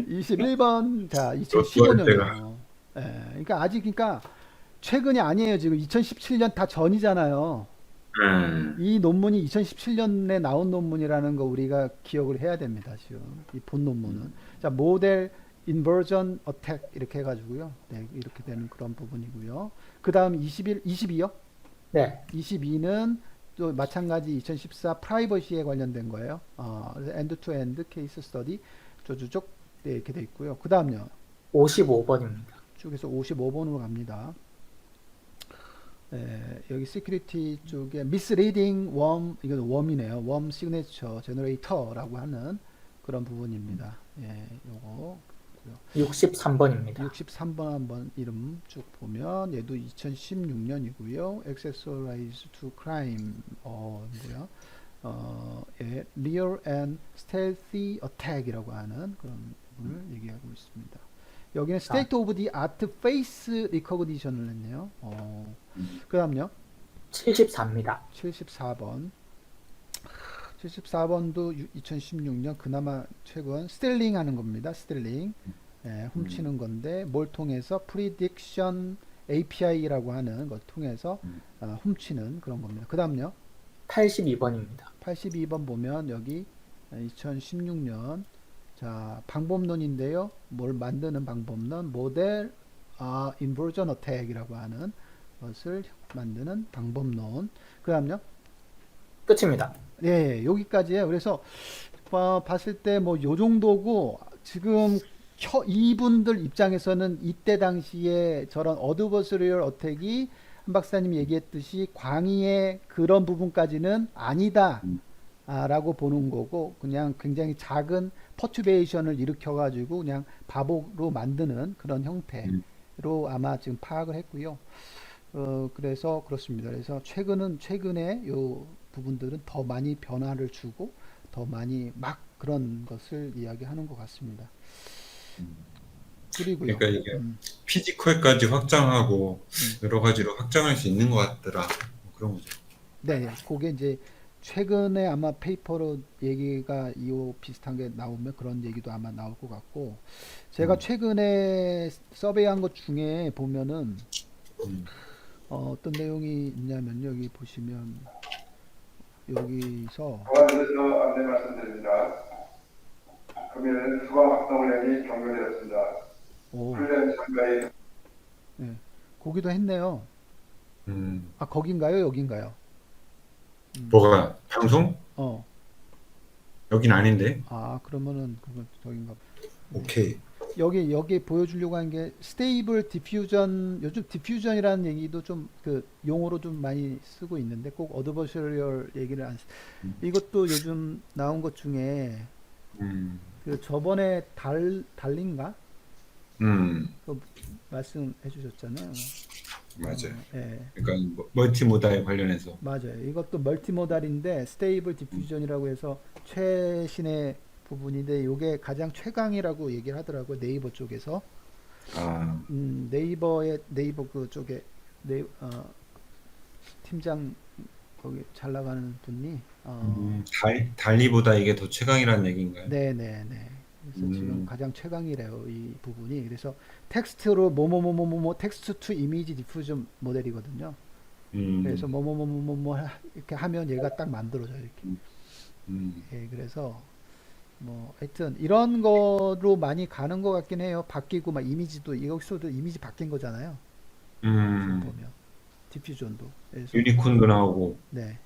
21번 자 2015년이요. 그러니까 아직 그러니까 최근이 아니에요. 지금 2017년 다 전이잖아요. 이 논문이 2017년에 나온 논문이라는 거 우리가 기억을 해야 됩니다. 지금 이 본 논문은 자 모델 인버전 어택 이렇게 해가지고요. 네, 이렇게 되는 그런 부분이고요. 그 다음 22요? 네. 22는 또 마찬가지 2014 프라이버시에 관련된 거예요. 엔드 투 엔드 케이스 스터디 쭉 네, 이렇게 돼 있고요. 그 다음요. 55번입니다. 쭉 해서 55번으로 갑니다. 여기 시큐리티 쪽에 misleading worm, 이건 worm이네요. worm signature generator라고 하는 그런 부분입니다. 요거 63번입니다. 63번 한번 이름 쭉 보면 얘도 2016년이고요. accessorize to crime 뭐야? real and stealthy attack이라고 하는 그런 부분을 얘기하고 있습니다. 여기는 state of the art face recognition을 했네요. 그 다음요. 74입니다. 74번. 74번도 2016년 그나마 최근 스텔링 하는 겁니다. 스텔링. 훔치는 건데 뭘 통해서 prediction API라고 하는 걸 통해서 훔치는 그런 겁니다. 그 다음요. 82번입니다. 82번 보면 여기 2016년 자 방법론인데요. 뭘 만드는 방법론 모델 인버전 어택이라고 하는 것을 만드는 방법론. 그 다음요. 끝입니다. 네, 여기까지예요. 그래서 봤을 때 뭐 요 정도고 지금 이분들 입장에서는 이때 당시에 저런 어드버서리얼 어택이 한 박사님이 얘기했듯이 광의의 그런 부분까지는 아니다 라고 보는 거고 그냥 굉장히 작은 퍼튜베이션을 일으켜 가지고 그냥 바보로 만드는 그런 형태로 아마 지금 파악을 했고요. 그래서 그렇습니다. 그래서 최근에 요 부분들은 더 많이 변화를 주고 더 많이 막 그런 것을 이야기하는 것 같습니다. 그리고요. 그러니까 이게 피지컬까지 확장하고 여러 가지로 확장할 수 있는 것 같더라. 뭐 그런 거죠. 네, 그게 이제 최근에 아마 페이퍼로 얘기가 이거 비슷한 게 나오면 그런 얘기도 아마 나올 것 같고 제가 최근에 서베이한 것 중에 보면은 어떤 내용이 있냐면 여기 보시면 여기서 보안들에서 안내 말씀드립니다. 금일 수강 확정 훈련이 종료되었습니다. 오, 훈련 참가에 네, 거기도 했네요. 음, 거긴가요? 여긴가요? 뭐가 방송? 어, 여긴 아닌데. 그러면은 그건 저긴가. 오케이. 여기 보여주려고 하는 게 스테이블 디퓨전 요즘 디퓨전이라는 얘기도 좀 그 용어로 좀 많이 쓰고 있는데 꼭 어드버서리얼 얘기를 안 이것도 요즘 나온 것 중에 음, 그 저번에 달린가 그 말씀해 주셨잖아요. 맞아요. 예, 그러니까 멀티모달 관련해서. 맞아요. 이것도 멀티모달인데 스테이블 디퓨전이라고 해서 최신의 부분인데 이게 가장 최강이라고 얘기를 하더라고요. 네이버 쪽에서. 네이버 그 쪽에 팀장 거기 잘 나가는 분이 달리보다 이게 더 최강이라는 얘기인가요? 네네네. 그래서 지금 가장 최강이래요 이 부분이. 그래서 텍스트로 뭐뭐뭐뭐뭐 텍스트 투 이미지 디퓨전 모델이거든요. 그래서 뭐뭐뭐뭐뭐 이렇게 하면 얘가 딱 만들어져요 이렇게. 예, 그래서 뭐 하여튼 이런 거로 많이 가는 것 같긴 해요. 바뀌고 막 이미지도 여기서도 이미지 바뀐 거잖아요. 지금 보면 디퓨전도. 그래서 유니콘도 나오고 네,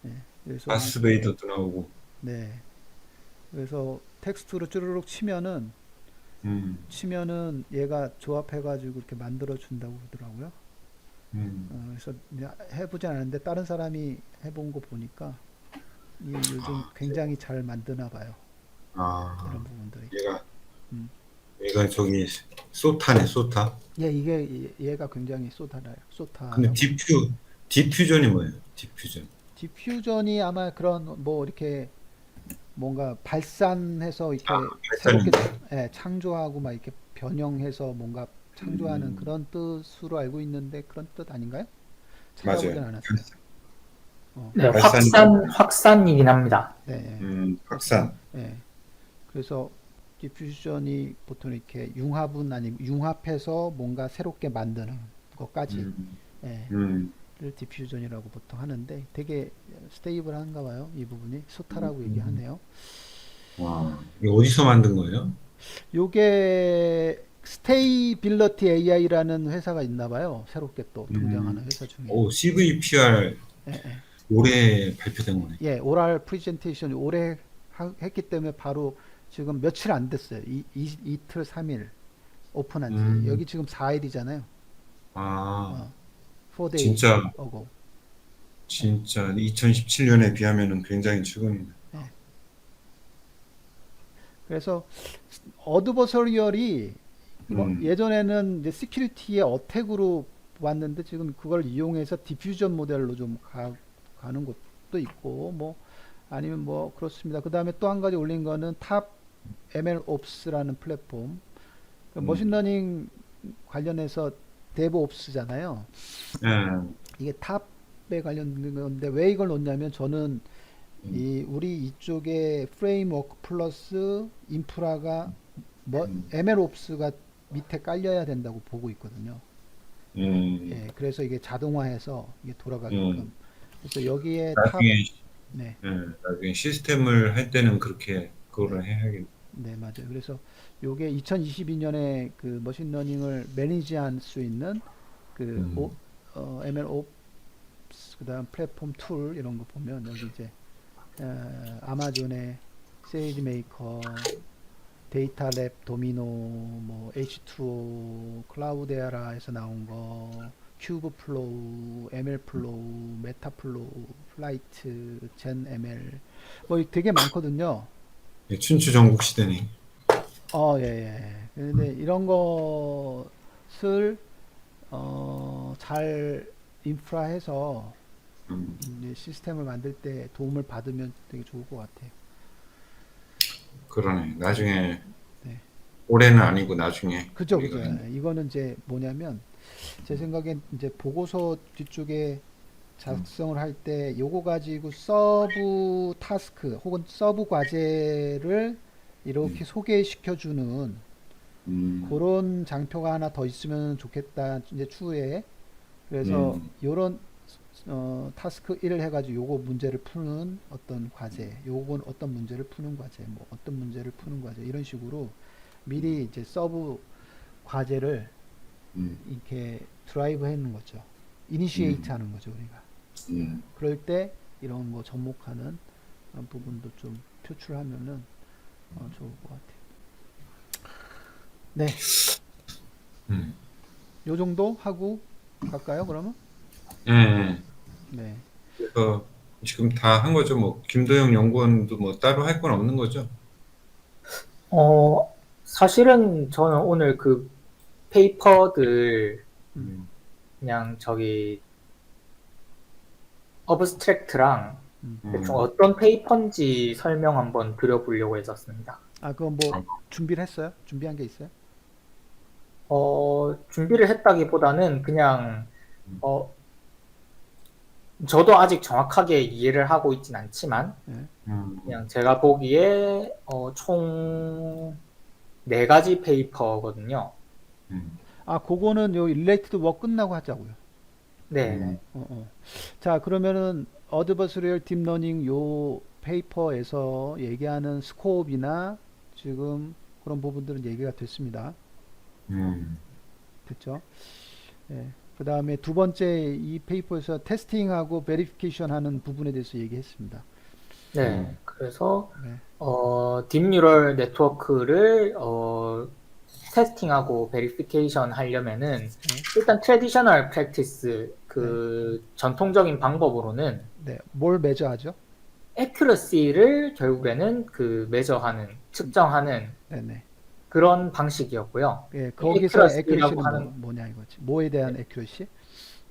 네. 그래서 다스베이더도 나오고. 네. 그래서 텍스트로 쭈르륵 치면은 얘가 조합해가지고 이렇게 만들어 준다고 그러더라고요. 그래서 이제 해보진 않았는데 다른 사람이 해본 거 보니까 이 요즘 굉장히 잘 만드나 봐요. 아, 이런 부분들이. 얘가 음. 얘가 저기 소타네, 소타. 예, 이게 얘가 굉장히 쏘타라요. 근데 쏘타라고. 디퓨전이 뭐예요? 디퓨전. 디퓨전이 아마 그런 뭐 이렇게 뭔가 발산해서 이렇게 발산이. 새롭게 창조하고 막 이렇게 변형해서 뭔가 창조하는 그런 뜻으로 알고 있는데 그런 뜻 아닌가요? 찾아보진 맞아요. 않았어요. 어, 네, 발산이. 확산이긴 합니다. 네, 확산. 예. 그래서 디퓨전이 보통 이렇게 융합은 아니고 융합해서 뭔가 새롭게 만드는 것까지 음, 예, 음, 를 디퓨전이라고 보통 하는데 되게 스테이블한가 봐요. 이 부분이 소타라고 음. 얘기하네요. 와, 이거 어디서 만든 거예요? 요게 스테이빌러티 AI라는 회사가 있나 봐요. 새롭게 또 등장하는 회사 중에. 오, CVPR 예, 예. 올해 발표된 거네. 예, 오랄 프레젠테이션 올해 했기 때문에 바로 지금 며칠 안 됐어요. 이틀, 3일 오픈한 지. 여기 지금 4일이잖아요. 아, 4days 진짜 ago. 2017년에 비하면은 굉장히 최근이네. 그래서 어드버서리얼이 예전에는 이제 시큐리티의 어택으로 왔는데 지금 그걸 이용해서 디퓨전 모델로 좀 가는 것도 있고 뭐 아니면 뭐 그렇습니다. 그 다음에 또 한 가지 올린 거는 탑 MLOps라는 플랫폼. 그 머신러닝 관련해서 DevOps잖아요. 예. 이게 탑에 관련된 건데 왜 이걸 놓냐면 저는 우리 이쪽에 프레임워크 플러스 인프라가 뭐 MLOps가 밑에 깔려야 된다고 보고 있거든요. 예, 그래서 이게 자동화해서 이게 돌아가게끔. 그래서 여기에 나중에, 네, 나중에 시스템을 할 때는 그렇게 그거를 해야겠네. 네, 맞아요. 그래서 요게 2022년에 그 머신러닝을 매니지할 수 있는 그 MLOps 그다음 플랫폼 툴 이런 거 보면 여기 이제 아마존의 세이지메이커, 데이터랩, 도미노, 뭐 H2O, 클라우데라에서 나온 거, 큐브플로우, ML플로우, 메타플로우, 플라이트, 젠 ML 뭐 되게 많거든요. 예, 춘추 전국 시대네. 예, 예. 근데 이런 것을 잘 인프라해서 이제 시스템을 만들 때 도움을 받으면 되게 좋을 것 같아요. 그러네. 나중에 네. 올해는 아니고 나중에 그죠, 우리가 그죠. 이거는 이제 뭐냐면 제 생각엔 이제 보고서 뒤쪽에 작성을 할 때 요거 가지고 서브 타스크 혹은 서브 과제를 이렇게 소개시켜주는 그런 장표가 하나 더 있으면 좋겠다. 이제 추후에 그래서 요런 타스크 1을 해가지고 요거 문제를 푸는 어떤 과제, 요건 어떤 문제를 푸는 과제, 뭐 어떤 문제를 푸는 과제 이런 식으로 미리 이제 서브 과제를 이렇게 드라이브 해놓는 거죠. 이니시에이트 하는 거죠, 우리가. 그럴 때 이런 거 접목하는 그런 부분도 좀 표출하면은 좋을 것 같아요. 네. 요 정도 하고 갈까요, 그러면? 예. 네. 그래서 지금 다 한 거죠. 뭐 김도영 연구원도 뭐 따로 할 건 없는 거죠. 사실은 저는 오늘 그 페이퍼들 그냥 저기 어브스트랙트랑 대충 어떤 페이퍼인지 설명 한번 드려보려고 했었습니다. 아, 그건 뭐 준비를 했어요? 준비한 게 있어요? 준비를 했다기보다는 그냥 저도 아직 정확하게 이해를 하고 있진 않지만 그냥 제가 보기에 총 4가지 페이퍼거든요. 아, 그거는 요 릴레이티드 워크 끝나고 하자고요. 네. 자, 그러면은 어드버서리얼 딥러닝 요 페이퍼에서 얘기하는 스코업이나 지금 그런 부분들은 얘기가 됐습니다. 됐죠? 예. 그 다음에 두 번째 이 페이퍼에서 테스팅하고 베리피케이션 하는 부분에 대해서 얘기했습니다. 네. 그래서 네. 딥뉴럴 네트워크를 테스팅하고 베리피케이션 하려면은 일단 트래디셔널 프랙티스 그 전통적인 방법으로는 네. 뭘 매저하죠? 애큐러시를 결국에는 그 매저하는 측정하는 네네. 그런 방식이었고요. 예, 이 거기서 accuracy라고 애큐러시는 하는 뭐냐 이거지. 뭐에 대한 애큐러시?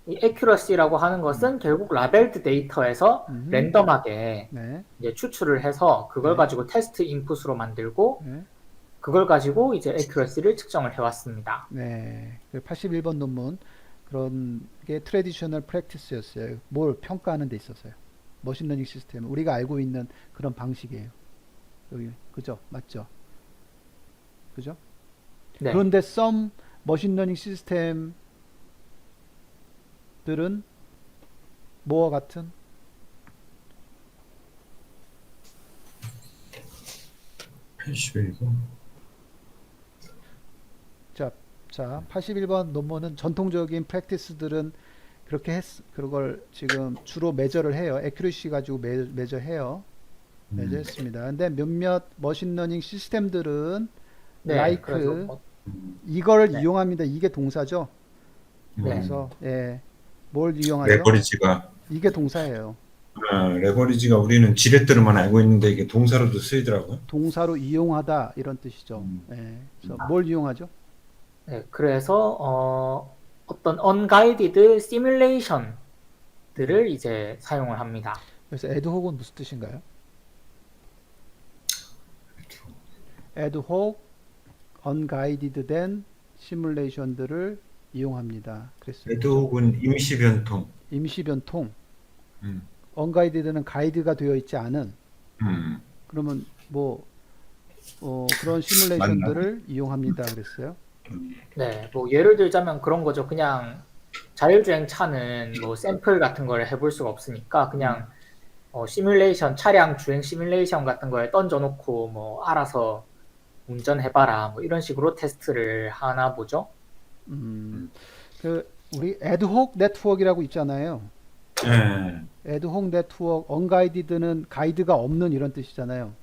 이 accuracy라고 하는 것은 결국 라벨드 데이터에서 랜덤하게 네. 이제 추출을 해서 그걸 네. 가지고 테스트 인풋으로 만들고 네. 그걸 가지고 이제 accuracy를 측정을 해왔습니다. 네. 81번 논문 그런 게 트래디셔널 프랙티스였어요. 뭘 평가하는 데 있어서요. 머신러닝 시스템 우리가 알고 있는 그런 방식이에요. 여기 그죠? 맞죠? 그죠? 네. 그런데 some 머신러닝 시스템들은 뭐와 같은? 자, 81번 논문은 전통적인 프랙티스들은 그렇게 그걸 지금 주로 매저를 해요. 애큐리시 가지고 매저해요. 매저했습니다. 근데 몇몇 머신러닝 시스템들은 네. like 그래서 이걸 네. 이용합니다. 이게 동사죠. 네. 그래서 예, 뭘 이용하죠? 레버리지가 이게 동사예요. 레버리지가 우리는 지렛대로만 알고 있는데 이게 동사로도 쓰이더라고요. 동사로 이용하다 이런 뜻이죠. 예, 그래서 뭘 이용하죠? 네, 그래서 어떤 unguided simulation들을 이제 사용을 합니다. 그래서 adhoc은 무슨 뜻인가요? adhoc, unguided 된 시뮬레이션들을 이용합니다. 그랬습니다. 레드혹은 임시 변통. 임시 변통, 음. unguided는 가이드가 되어 있지 않은 그러면 뭐 그런 시뮬레이션들을 이용합니다. 그랬어요. 네, 뭐 예를 들자면 그런 거죠. 그냥 자율주행 차는 뭐 샘플 같은 걸 해볼 수가 없으니까 그냥 시뮬레이션, 차량 주행 시뮬레이션 같은 거에 던져놓고 뭐 알아서 운전해봐라 뭐 이런 식으로 테스트를 하나 보죠. 그 우리 adhoc 네트워크라고 있잖아요. 예. adhoc 네트워크, unguided는 가이드가 없는 이런 뜻이잖아요.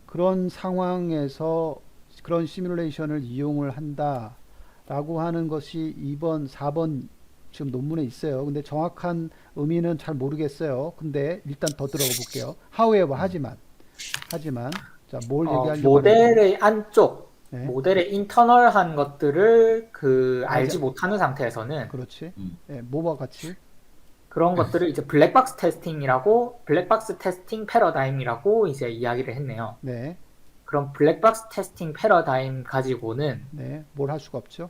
그런 상황에서 그런 시뮬레이션을 이용을 한다라고 하는 것이 2번, 4번 지금 논문에 있어요. 근데 정확한 의미는 잘 모르겠어요. 근데 일단 더 들어가 볼게요. however, 하지만 자, 뭘 얘기하려고 모델의 안쪽, 네. 모델의 인터널한 것들을 알지 알지- 못하는 상태에서는 그렇지. 예, 뭐와 같이? 그런 것들을 이제 블랙박스 테스팅이라고 블랙박스 테스팅 패러다임이라고 이제 이야기를 했네요. 네. 그럼 블랙박스 테스팅 패러다임 가지고는 네. 뭘 할 수가 없죠?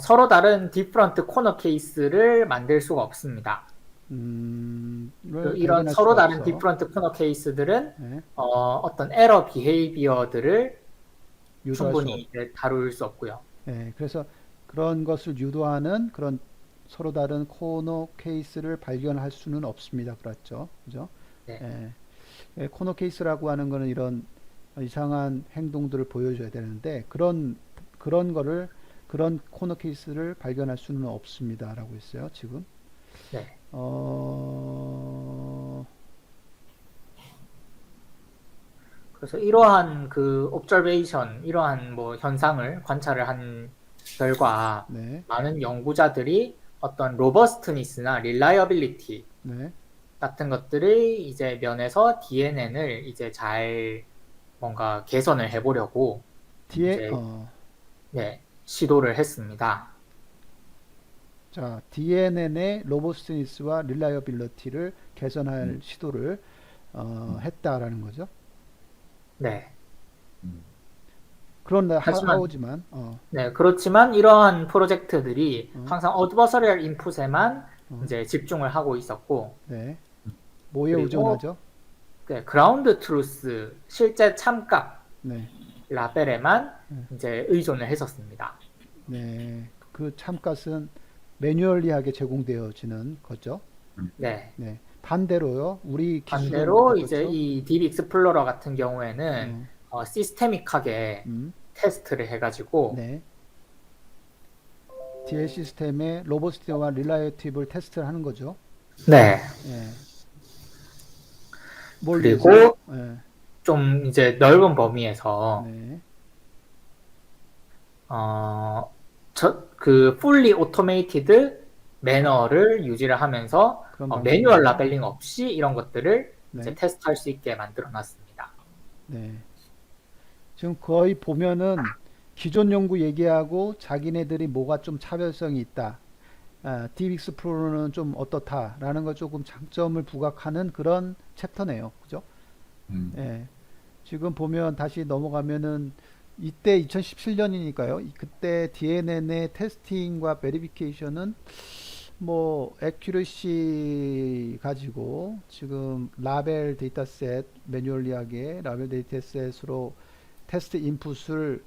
서로 다른 디프런트 코너 케이스를 만들 수가 없습니다. 이런 서로 다른 디프런트 코너 케이스들은 네. 어떤 에러 비헤이비어들을 유도할 수 충분히 이제 다룰 수 없고요. 네, 그래서 그런 것을 유도하는 그런 서로 다른 코너 케이스를 발견할 수는 없습니다. 그렇죠? 그죠? 네. 예, 코너 케이스라고 하는 거는 이런 이상한 행동들을 보여줘야 되는데 그런 코너 케이스를 발견할 수는 없습니다라고 했어요. 지금. 네. 그래서 이러한 그 observation, 이러한 뭐 현상을 관찰을 한 결과 네. 많은 연구자들이 어떤 robustness나 reliability 네. 같은 것들이 이제 면에서 DNN을 이제 잘 뭔가 개선을 해보려고 뒤에 네, 시도를 했습니다. 자, DNN의 로버스트니스와 릴라이어빌리티를 개선할 시도를 했다라는 거죠. 네. 그런데 하지만 하오지만 네, 그렇지만 이러한 프로젝트들이 항상 adversarial input에만 이제 집중을 하고 있었고, 네. 뭐에 그리고 의존하죠? 네, ground truth, 실제 참값 네. 라벨에만 이제 의존을 했었습니다. 네. 그 참값은 매뉴얼리하게 제공되어지는 거죠. 네. 네. 반대로요. 우리 기술은 반대로 어떻죠? 이제 이 딥 익스플로러 같은 경우에는 음, 시스테믹하게 테스트를 해가지고 네. DL 시스템의 로버스티와 릴라이어티블 테스트를 하는 거죠. 네. 예. 뭘 그리고 위해서? 예. 좀 이제 넓은 범위에서 네. 그 fully automated 매너를 유지를 하면서 그런 방식으로. 매뉴얼 라벨링 없이 이런 것들을 네. 이제 테스트할 수 있게 만들어 놨습니다. 네. 지금 거의 보면은 기존 연구 얘기하고 자기네들이 뭐가 좀 차별성이 있다. DBX 프로는 좀 어떻다라는 걸 조금 장점을 부각하는 그런 챕터네요. 그죠? 예. 지금 보면 다시 넘어가면은 이때 2017년이니까요. 그때 DNN의 테스팅과 베리피케이션은 뭐 액큐러시 가지고 지금 라벨 데이터셋 매뉴얼리하게 라벨 데이터셋으로 테스트 인풋을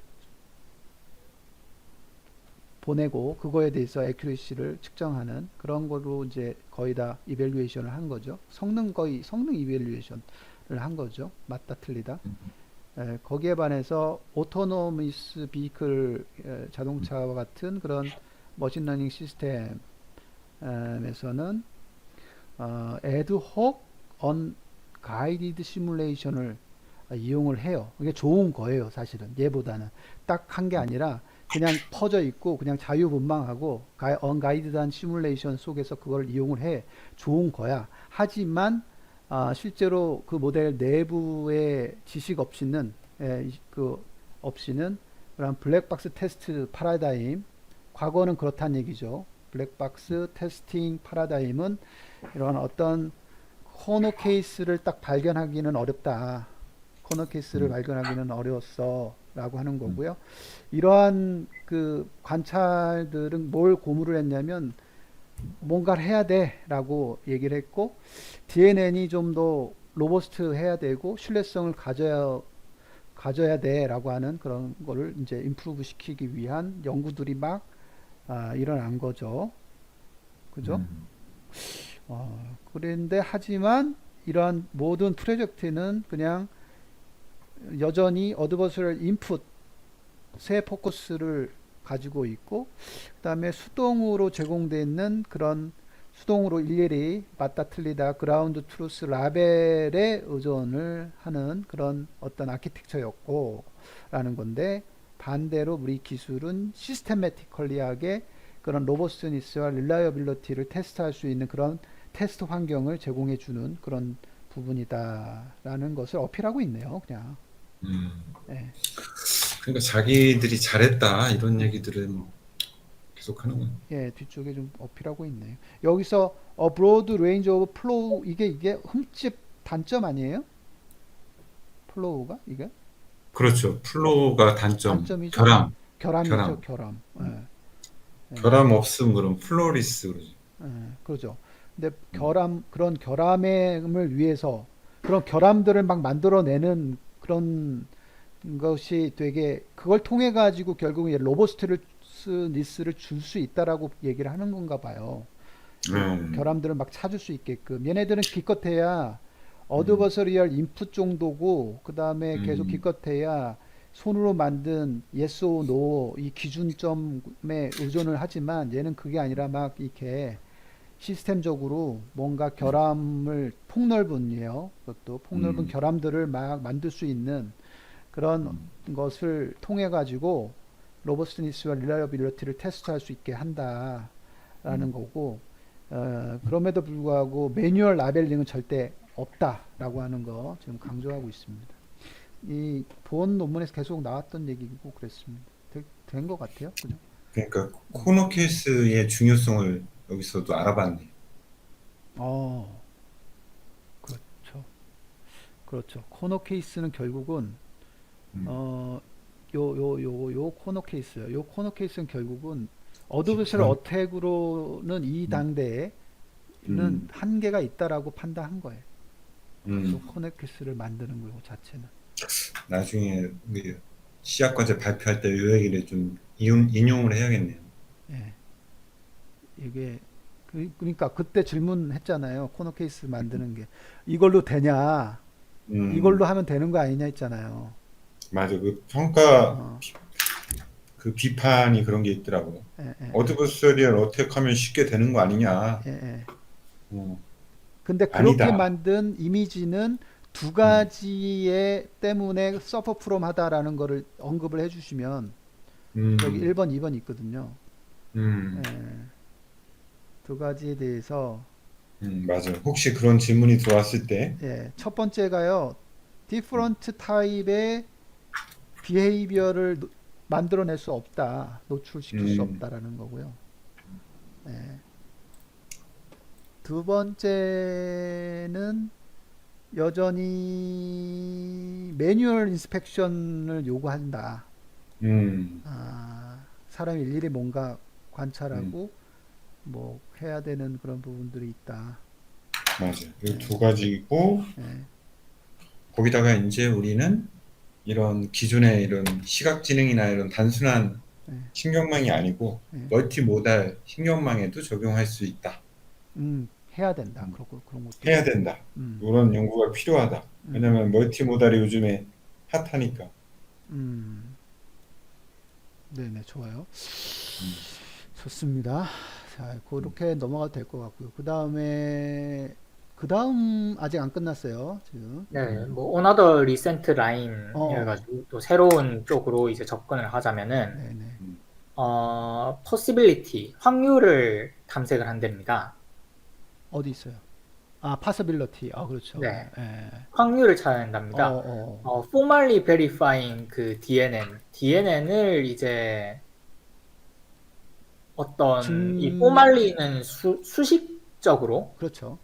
보내고 그거에 대해서 액큐러시를 측정하는 그런 거로 이제 거의 다 이밸류에이션을 한 거죠. 성능 이밸류에이션을 한 거죠. 맞다 틀리다. 거기에 반해서 오토노미스 비클 자동차와 같은 그런 머신러닝 시스템에서는 애드혹 언 가이디드 시뮬레이션을 이용을 해요. 이게 좋은 거예요, 사실은. 얘보다는 딱 한 게 아니라 그냥 퍼져 있고 그냥 자유분방하고 언가이드한 시뮬레이션 속에서 그걸 이용을 해. 좋은 거야. 하지만 실제로 그 모델 내부의 지식 없이는 그런 블랙박스 테스트 파라다임, 과거는 그렇다는 얘기죠. 블랙박스 테스팅 파라다임은 이런 어떤 코너 케이스를 딱 발견하기는 어렵다. 코너 케이스를 발견하기는 어려웠어 라고 하는 거고요. 이러한 그 관찰들은 뭘 고무를 했냐면 뭔가를 해야 돼 라고 얘기를 했고, DNN이 좀 더 로버스트 해야 되고 신뢰성을 가져야 돼 라고 하는 그런 거를 이제 임프루브 시키기 위한 연구들이 막 일어난 거죠. 그죠? 그런데 하지만 이러한 모든 프로젝트는 그냥 여전히 어드버서럴 인풋의 포커스를 가지고 있고, 그 다음에 수동으로 제공되어 있는 그런 수동으로 일일이 맞다 틀리다 그라운드 트루스 라벨에 의존을 하는 그런 어떤 아키텍처였고 라는 건데, 반대로 우리 기술은 시스테매티컬리하게 그런 로버스니스와 릴라이어빌리티를 테스트할 수 있는 그런 테스트 환경을 제공해 주는 그런 부분이다라는 것을 어필하고 있네요, 그냥. 예. 그러니까 자기들이 잘했다 이런 얘기들은 계속 하는 거예요. 예, 뒤쪽에 좀 어필하고 있네요. 여기서 broad range of flow, 이게 흠집 단점 아니에요? 플로우가 이게 그렇죠. 플로우가 단점, 단점이죠. 결함. 결함이죠, 결함. 결함 없음 그럼 플로리스 그러죠. 그러죠. 근데 그런 결함을 위해서 그런 결함들을 막 만들어내는 그런 것이 되게, 그걸 통해 가지고 결국 로버스트니스를 줄 수 있다라고 얘기를 하는 건가 봐요. 결함들을 막 찾을 수 있게끔. 얘네들은 기껏해야 어드버서리얼 인풋 정도고, 그 다음에 계속 기껏해야 손으로 만든 yes or no 이 기준점에 의존을 하지만, 얘는 그게 아니라 막 이렇게 시스템적으로 뭔가 결함을 폭넓은요, 그것도 폭넓은 결함들을 막 만들 수 있는 그런 것을 통해 가지고 로버스트니스와 릴라이어빌리티를 테스트할 수 있게 한다라는 거고, 그럼에도 불구하고 매뉴얼 라벨링은 절대 없다라고 하는 거 지금 강조하고 있습니다. 이 본 논문에서 계속 나왔던 얘기고 그랬습니다. 된 것 같아요, 그죠? 그러니까 코너 케이스의 중요성을 여기서도 알아봤네. 그렇죠. 그렇죠. 코너 케이스는 결국은 요 코너 케이스요. 요 코너 케이스는 결국은 어드버서럴 어택으로는 이 당대에는 한계가 있다라고 판단한 거예요. 요 코너 케이스를 만드는 거 자체는. 나중에 우리 시약과제 발표할 때 이 얘기를 좀 인용을 해야겠네요. 예. 이게 그러니까 그때 질문했잖아요. 코너 케이스 만드는 게 이걸로 되냐? 이걸로 하면 되는 거 아니냐 했잖아요. 맞아. 그 평가 어, 그 비판이 그런 게 있더라고. 예, 예, 어드버서리얼 어택하면 쉽게 되는 거 아니냐. 예, 예. 어, 근데 그렇게 아니다. 만든 이미지는 두 음, 가지에 때문에 서퍼 프롬 하다라는 거를 언급을 해주시면 여기 음, 1번, 2번 있거든요. 음, 예, 두 가지에 대해서 맞아. 혹시 그런 질문이 들어왔을 때, 예, 첫 번째가요. 디퍼런트 타입의 비헤이비어를 만들어낼 수 없다. 노출시킬 수 음, 없다라는 거고요. 예. 두 번째는 여전히 매뉴얼 인스펙션을 요구한다. 음, 아, 사람이 일일이 뭔가 음, 관찰하고 뭐 해야 되는 그런 부분들이 있다. 맞아. 이 예, 두 가지고, 예, 거기다가 이제 우리는 이런 기존의 이런 시각지능이나 이런 단순한 예, 신경망이 아니고, 예. 멀티모달 신경망에도 적용할 수 있다. 해야 된다. 음, 그렇고 그런 것도. 해야 된다. 음, 이런 연구가 필요하다. 음, 왜냐면 멀티모달이 요즘에 핫하니까. 음. 네네, 좋아요. 음, 좋습니다. 자, 음. 그렇게 넘어가도 될 것 같고요. 그 다음 아직 안 끝났어요. 지금. 네, 뭐 another recent line 어, 어. 해가지고 또 새로운 쪽으로 이제 접근을 하자면은 네네. 음. possibility 확률을 탐색을 한답니다. 어디 있어요? 아, possibility. 아, 그렇죠. 네, 예, 예. 확률을 어, 찾아낸답니다. 어. formally verifying 그 DNN을 이제 어떤 이 formally는 수식적으로라고 그렇죠.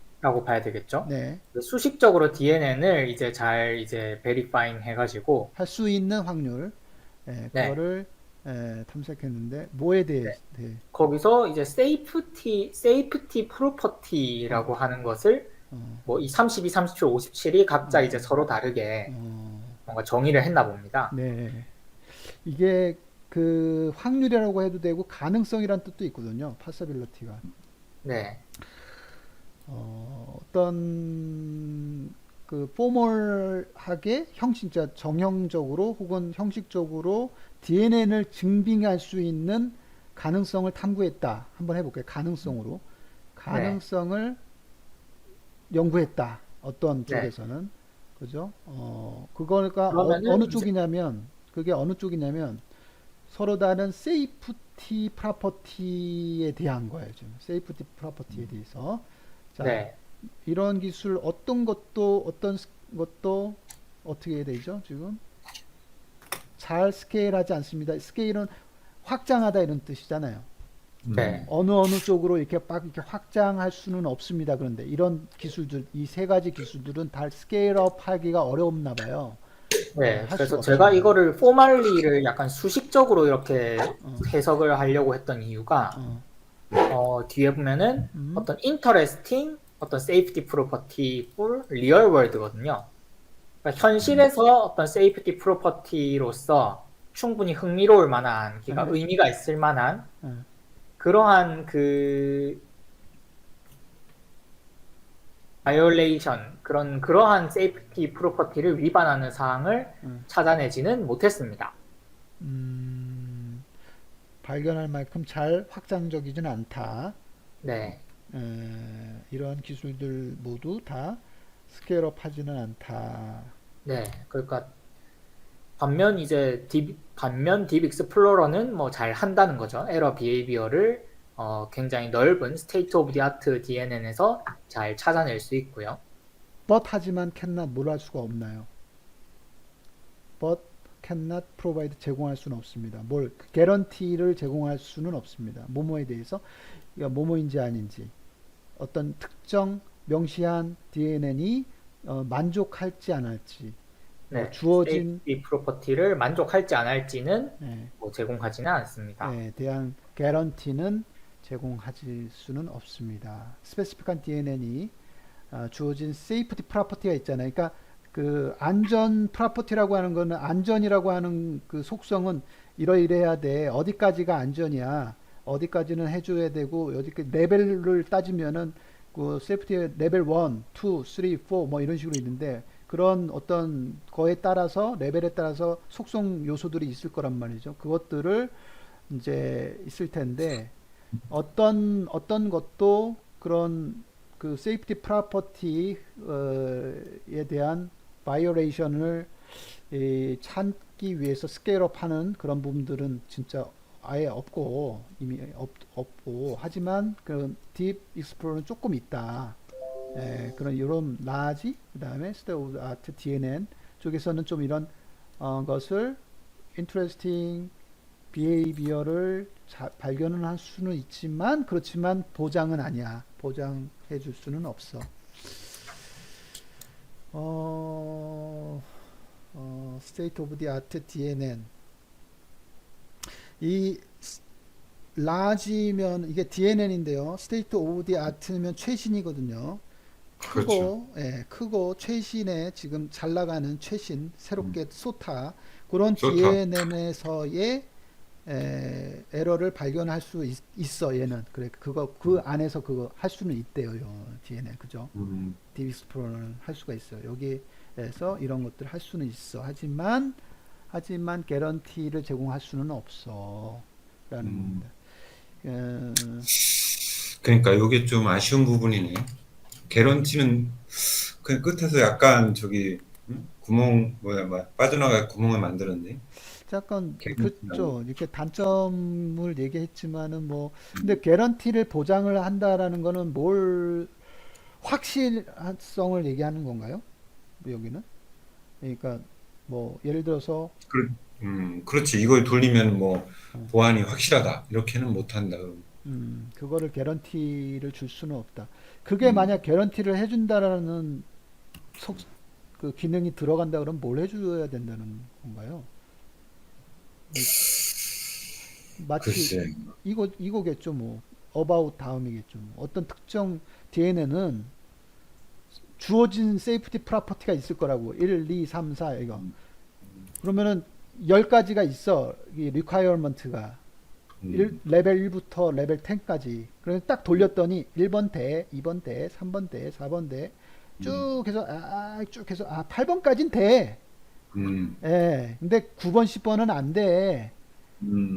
봐야 되겠죠. 네. 그 수식적으로 DNN을 이제 잘 이제 verifying 해가지고 할 수 있는 확률. 예, 네, 그거를 탐색했는데, 뭐에 대해, 네. 네. 거기서 이제 safety 어, property라고 하는 것을 어, 뭐 이 32, 37, 57이 각자 이제 어, 서로 다르게 어. 뭔가 정의를 했나 봅니다. 네. 이게 그 확률이라고 해도 되고 가능성이란 뜻도 있거든요. possibility가. 네, 어떤 그 포멀하게 진짜 정형적으로 혹은 형식적으로 DNN을 증빙할 수 있는 가능성을 탐구했다. 한번 해볼게요. 가능성으로. 네, 가능성을 연구했다. 어떤 네. 쪽에서는. 그죠? 그거가 어느 그러면은 이제 쪽이냐면, 그게 어느 쪽이냐면, 서로 다른 세이프티 프로퍼티에 대한 거예요. 지금 세이프티 프로퍼티에 대해서. 자, 네, 이런 기술 어떤 것도 어떻게 해야 되죠? 지금 잘 스케일하지 않습니다. 스케일은 확장하다 이런 뜻이잖아요. 네, 어느 쪽으로 이렇게 막 이렇게 확장할 수는 없습니다. 그런데 이런 기술들, 이 세 가지 기술들은 다 스케일업 하기가 어렵나 봐요. 네. 할 수가 그래서 제가 없습니다. 이거를 포말리를 약간 수식적으로 이렇게 어, 해석을 하려고 했던 이유가 어, 뒤에 보면은 음, 어떤 interesting 어떤 safety property for real world거든요. 그러니까 음. 현실에서 어떤 safety property로서 충분히 흥미로울 만한, 그러니까 에, 의미가 있을 만한 에, 그러한 그 바이올레이션 그러한 세이프티 프로퍼티를 위반하는 사항을 에. 찾아내지는 못했습니다. 음, 발견할 만큼 잘 확장적이진 않다. 네, 이러한 기술들 모두 다 스케일업 하지는 않다. 네. 그러니까 반면 딥 익스플로러는 뭐 잘 한다는 거죠. 에러 비헤이비어를 굉장히 넓은 스테이트 오브 디 아트 DNN에서 잘 찾아낼 수 있고요. But 하지만 cannot 뭘 할 수가 없나요? But cannot provide 제공할 수는 없습니다. 뭘 개런티를 제공할 수는 없습니다. 뭐뭐에 대해서 그러니까 뭐뭐인지 아닌지 어떤 특정 명시한 DNN이 만족할지 안 할지 네, 주어진 세이프티 프로퍼티를 만족할지 안 할지는 예, 뭐 제공하지는 않습니다. 대한 개런티는 제공하실 수는 없습니다. 스페시픽한 DNN이 주어진 세이프티 프로퍼티가 있잖아요. 그러니까 그 안전 프로퍼티라고 하는 거는 안전이라고 하는 그 속성은 이러이래야 돼. 어디까지가 안전이야. 어디까지는 해줘야 되고 어디까지 레벨을 따지면은 그 세이프티 레벨 1, 2, 3, 4 뭐 이런 식으로 있는데 그런 어떤 거에 따라서 레벨에 따라서 속성 요소들이 있을 거란 말이죠. 그것들을 이제 있을 텐데 어떤 것도 그런 그 세이프티 프로퍼티에 대한 바이오레이션을 찾기 위해서 스케일업하는 그런 부분들은 진짜 아예 없고 이미 없고 하지만 그 딥 익스플로러는 조금 있다. 그런 이런 라지 그다음에 스테이 오브 아트 DNN 쪽에서는 좀 이런 것을 interesting 비헤이비어를 발견은 할 수는 있지만 그렇지만 보장은 아니야. 보장해 줄 수는 없어. State of the Art DNN 이 라지면 이게 DNN인데요. State of the Art면 최신이거든요. 그렇죠. 크고 최신의 지금 잘 나가는 최신 새롭게 쏟아 그런 쏟아. DNN에서의 에러를 발견할 수 있어 얘는 그래 그거 그 안에서 그거 할 수는 있대요 요 DNN 그죠? 디비스프로는 할 수가 있어요. 여기에서 이런 것들 할 수는 있어. 하지만 개런티를 제공할 수는 없어 라는 겁니다. 그러니까 이게 좀 아쉬운 부분이네. 개런티는 그냥 끝에서 약간 저기 구멍 뭐야 빠져나갈 구멍을 만들었네. 약간 개런티라고. 그렇죠. 이렇게 단점을 얘기했지만은 뭐 근데 개런티를 보장을 한다라는 거는 뭘 확실성을 얘기하는 건가요? 여기는? 그러니까 뭐 예를 들어서 그렇지. 이걸 돌리면 뭐 보안이 확실하다. 이렇게는 못한다. 그럼. 그거를 개런티를 줄 수는 없다. 그게 음. 만약 개런티를 해준다라는 그 기능이 들어간다 그러면 뭘 해줘야 된다는 건가요? 마치 글쎄. 이거겠죠 뭐 about 다음이겠죠. 뭐. 어떤 특정 DNN은 주어진 세이프티 프로퍼티가 있을 거라고 1, 2, 3, 4 이거 그러면은 10가지가 있어 이 requirement가 레벨 1부터 레벨 10까지 그래서 딱 돌렸더니 1번 대, 2번 대, 3번 대, 4번 대 쭉 해서 쭉 해서 8번까지는 돼. 근데 9번, 10번은 안 돼.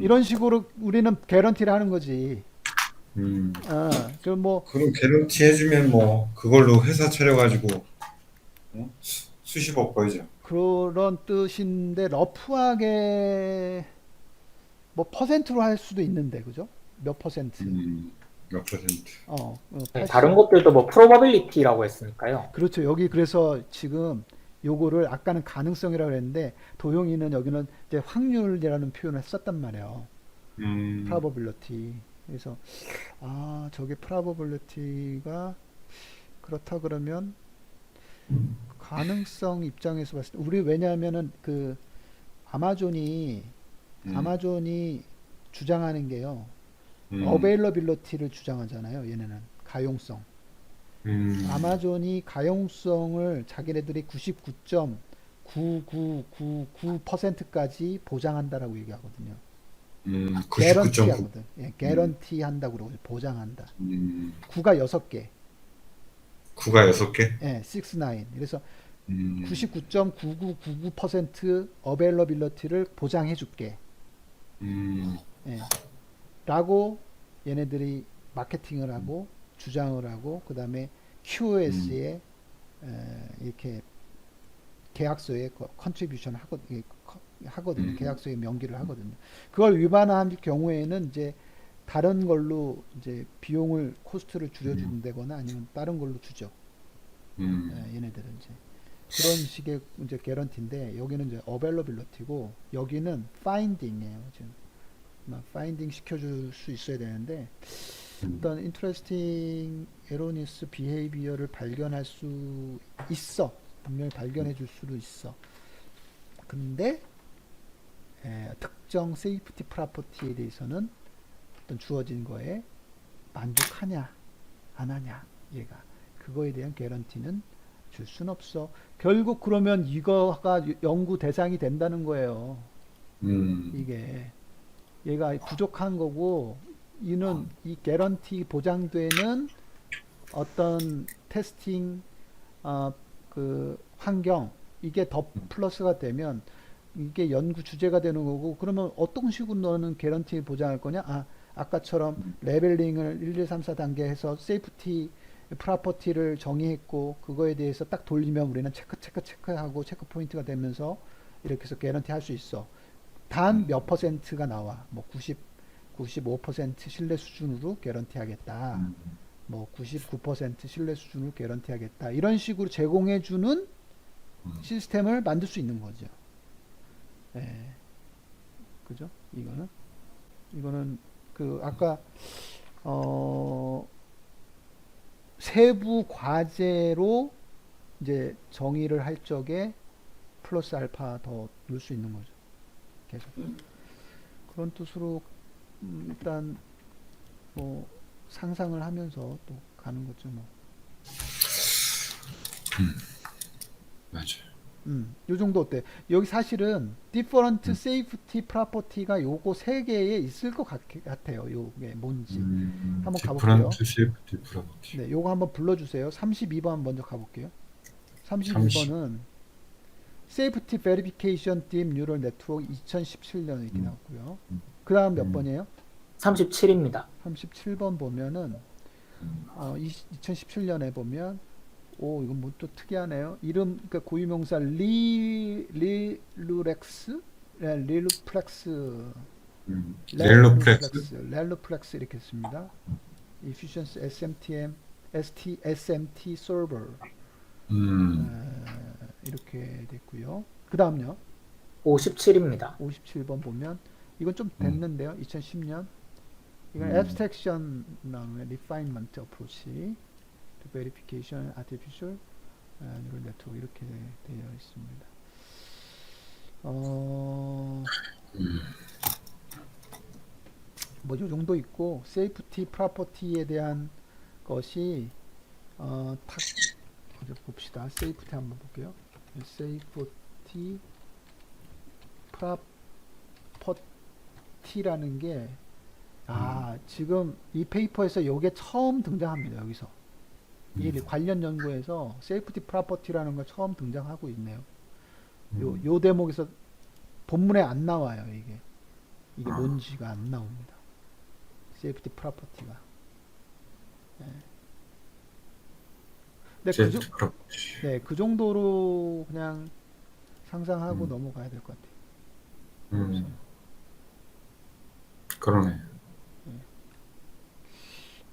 이런 식으로 우리는 개런티를 하는 거지. 그럼 뭐 그럼 개런티 해주면 뭐 그걸로 회사 차려가지고 수십억 벌죠. 그런 뜻인데 러프하게 뭐 퍼센트로 할 수도 있는데 그죠? 몇 퍼센트? 몇 퍼센트. 네, 다른 것들도 뭐 probability라고 했으니까요. 그렇죠. 여기 그래서 지금 요거를 아까는 가능성이라고 했는데 도용이는 여기는 이제 확률이라는 표현을 썼단 말이에요. probability. 그래서 저게 probability가 그렇다 그러면 가능성 입장에서 봤을 때 우리 왜냐하면은 그 아마존이 주장하는 게요. 어베일러빌리티를 주장하잖아요. 얘네는 가용성. 아마존이 가용성을 자기네들이 99.9999%까지 보장한다라고 얘기하거든요. 99.9. 하거든. 개런티 한다고 그러고 보장한다. 9가 6개. 9가 6개? 6, 9. 그래서 99.9999% 어베일러빌리티를 보장해 줄게. 라고 얘네들이 마케팅을 하고 주장을 하고 그다음에 QoS에 이렇게 계약서에 컨트리뷰션 하거든요. 계약서에 명기를 하거든요. 그걸 위반한 경우에는 이제 다른 걸로 이제 비용을 코스트를 줄여준다거나 아니면 다른 걸로 주죠. 얘네들은 이제 그런 식의 이제 개런티인데 여기는 이제 어벨러빌리티고 여기는 파인딩이에요. 지금 파인딩 시켜줄 수 있어야 되는데 어떤 interesting erroneous behavior를 발견할 수 있어. 분명히 발견해 줄 수도 있어. 근데 특정 세이프티 프로퍼티에 대해서는 어떤 주어진 거에 만족하냐 안 하냐 얘가 그거에 대한 개런티는 줄 순 없어. 결국 그러면 이거가 연구 대상이 된다는 거예요. 이게 얘가 부족한 거고 이는 이 개런티 보장되는 어떤 테스팅 그 환경 이게 더 플러스가 되면 이게 연구 주제가 되는 거고 그러면 어떤 식으로 너는 개런티 보장할 거냐? 아까처럼 레벨링을 1, 2, 3, 4단계 해서 세이프티 프로퍼티를 정의했고 그거에 대해서 딱 돌리면 우리는 체크하고 체크 포인트가 되면서 이렇게 해서 개런티 할 수 있어. 단 몇 퍼센트가 나와. 뭐 95% 신뢰 수준으로 개런티 하겠다. 뭐 99% 신뢰 수준으로 개런티 하겠다. 이런 식으로 제공해 주는 시스템을 만들 수 있는 거죠. 예. 그죠? 이거는 그 아까 세부 과제로 이제 정의를 할 적에 플러스 알파 더 넣을 수 있는 거죠. 계속. 그런 뜻으로 일단 뭐 상상을 하면서 또 가는 거죠, 뭐. 맞아요. 요 정도 어때? 여기 사실은 different safety property가 요거 세 개에 있을 것 같아요. 요게 뭔지. 한번 가볼게요. 디퍼런트 세이프티 프로퍼티. 네, 요거 한번 불러주세요. 32번 먼저 가볼게요. 32번은 Safety Verification Deep Neural Network 2017년 이렇게 나왔고요. 그 다음 몇 번이에요? 37입니다. 37번 보면은 2017년에 보면 이건 뭐 또 특이하네요. 이름 그러니까 고유명사 릴루렉스 렐루플렉스 이렇게 씁니다. Efficiency SMT Server 이렇게 됐고요. 그 다음요. 57입니다. 57번 보면 이건 좀 됐는데요. 2010년 이건 abstraction 나오는 refinement approach to verification artificial neural network 이렇게 되어 있습니다. 뭐 요 정도 있고 safety property에 대한 것이 어디 봅시다. safety 한번 볼게요. safety property라는 게 지금 이 페이퍼에서 요게 처음 등장합니다. 여기서 이 관련 연구에서 세이프티 프로퍼티라는 걸 처음 등장하고 있네요. 요 대목에서 본문에 안 나와요. 이게 뭔지가 안 나옵니다. 세이프티 프로퍼티가. 네, 그 정도로 그냥 상상하고 넘어가야 될 것 같아요. 그러네.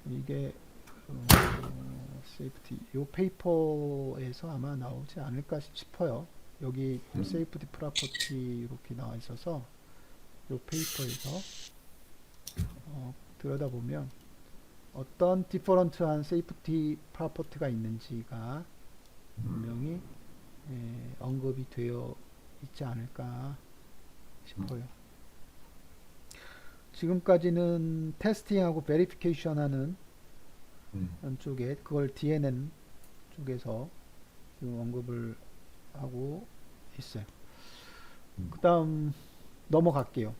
이게 세이프티 요 페이퍼에서 아마 나오지 않을까 싶어요. 여기 세이프티 프로퍼티 이렇게 나와 있어서 요 페이퍼에서 들여다보면 어떤 디퍼런트한 세이프티 프로퍼티가 있는지가 분명히 언급이 되어 있지 않을까 싶어요. 지금까지는 테스팅하고 베리피케이션 하는 쪽에 그걸 DNN 쪽에서 지금 언급을 하고 있어요. 그 다음 넘어갈게요.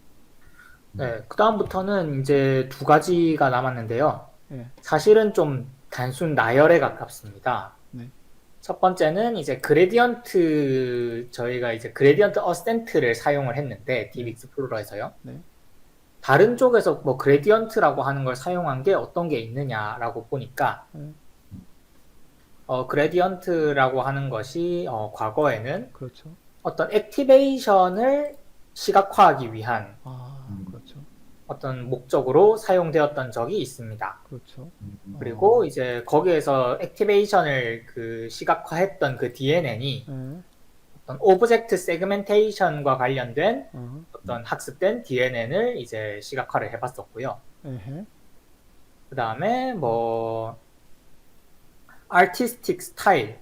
네, 그 다음부터는 이제 두 가지가 남았는데요. 예. 사실은 좀 단순 나열에 가깝습니다. 네. 첫 번째는 이제 저희가 이제 그레디언트 어센트를 사용을 했는데 딥 익스플로러에서요. 네. 다른 쪽에서 뭐 그레디언트라고 하는 걸 사용한 게 어떤 게 있느냐라고 보니까 그레디언트라고 하는 것이 과거에는 그렇죠. 어떤 액티베이션을 시각화하기 위한 그렇죠. 어떤 목적으로 사용되었던 적이 있습니다. 그렇죠. 그리고 이제 거기에서 액티베이션을 그 시각화했던 그 DNN이 어떤 오브젝트 세그멘테이션과 관련된 어떤 학습된 DNN을 이제 시각화를 해봤었고요. 그 다음에 뭐 아티스틱 스타일,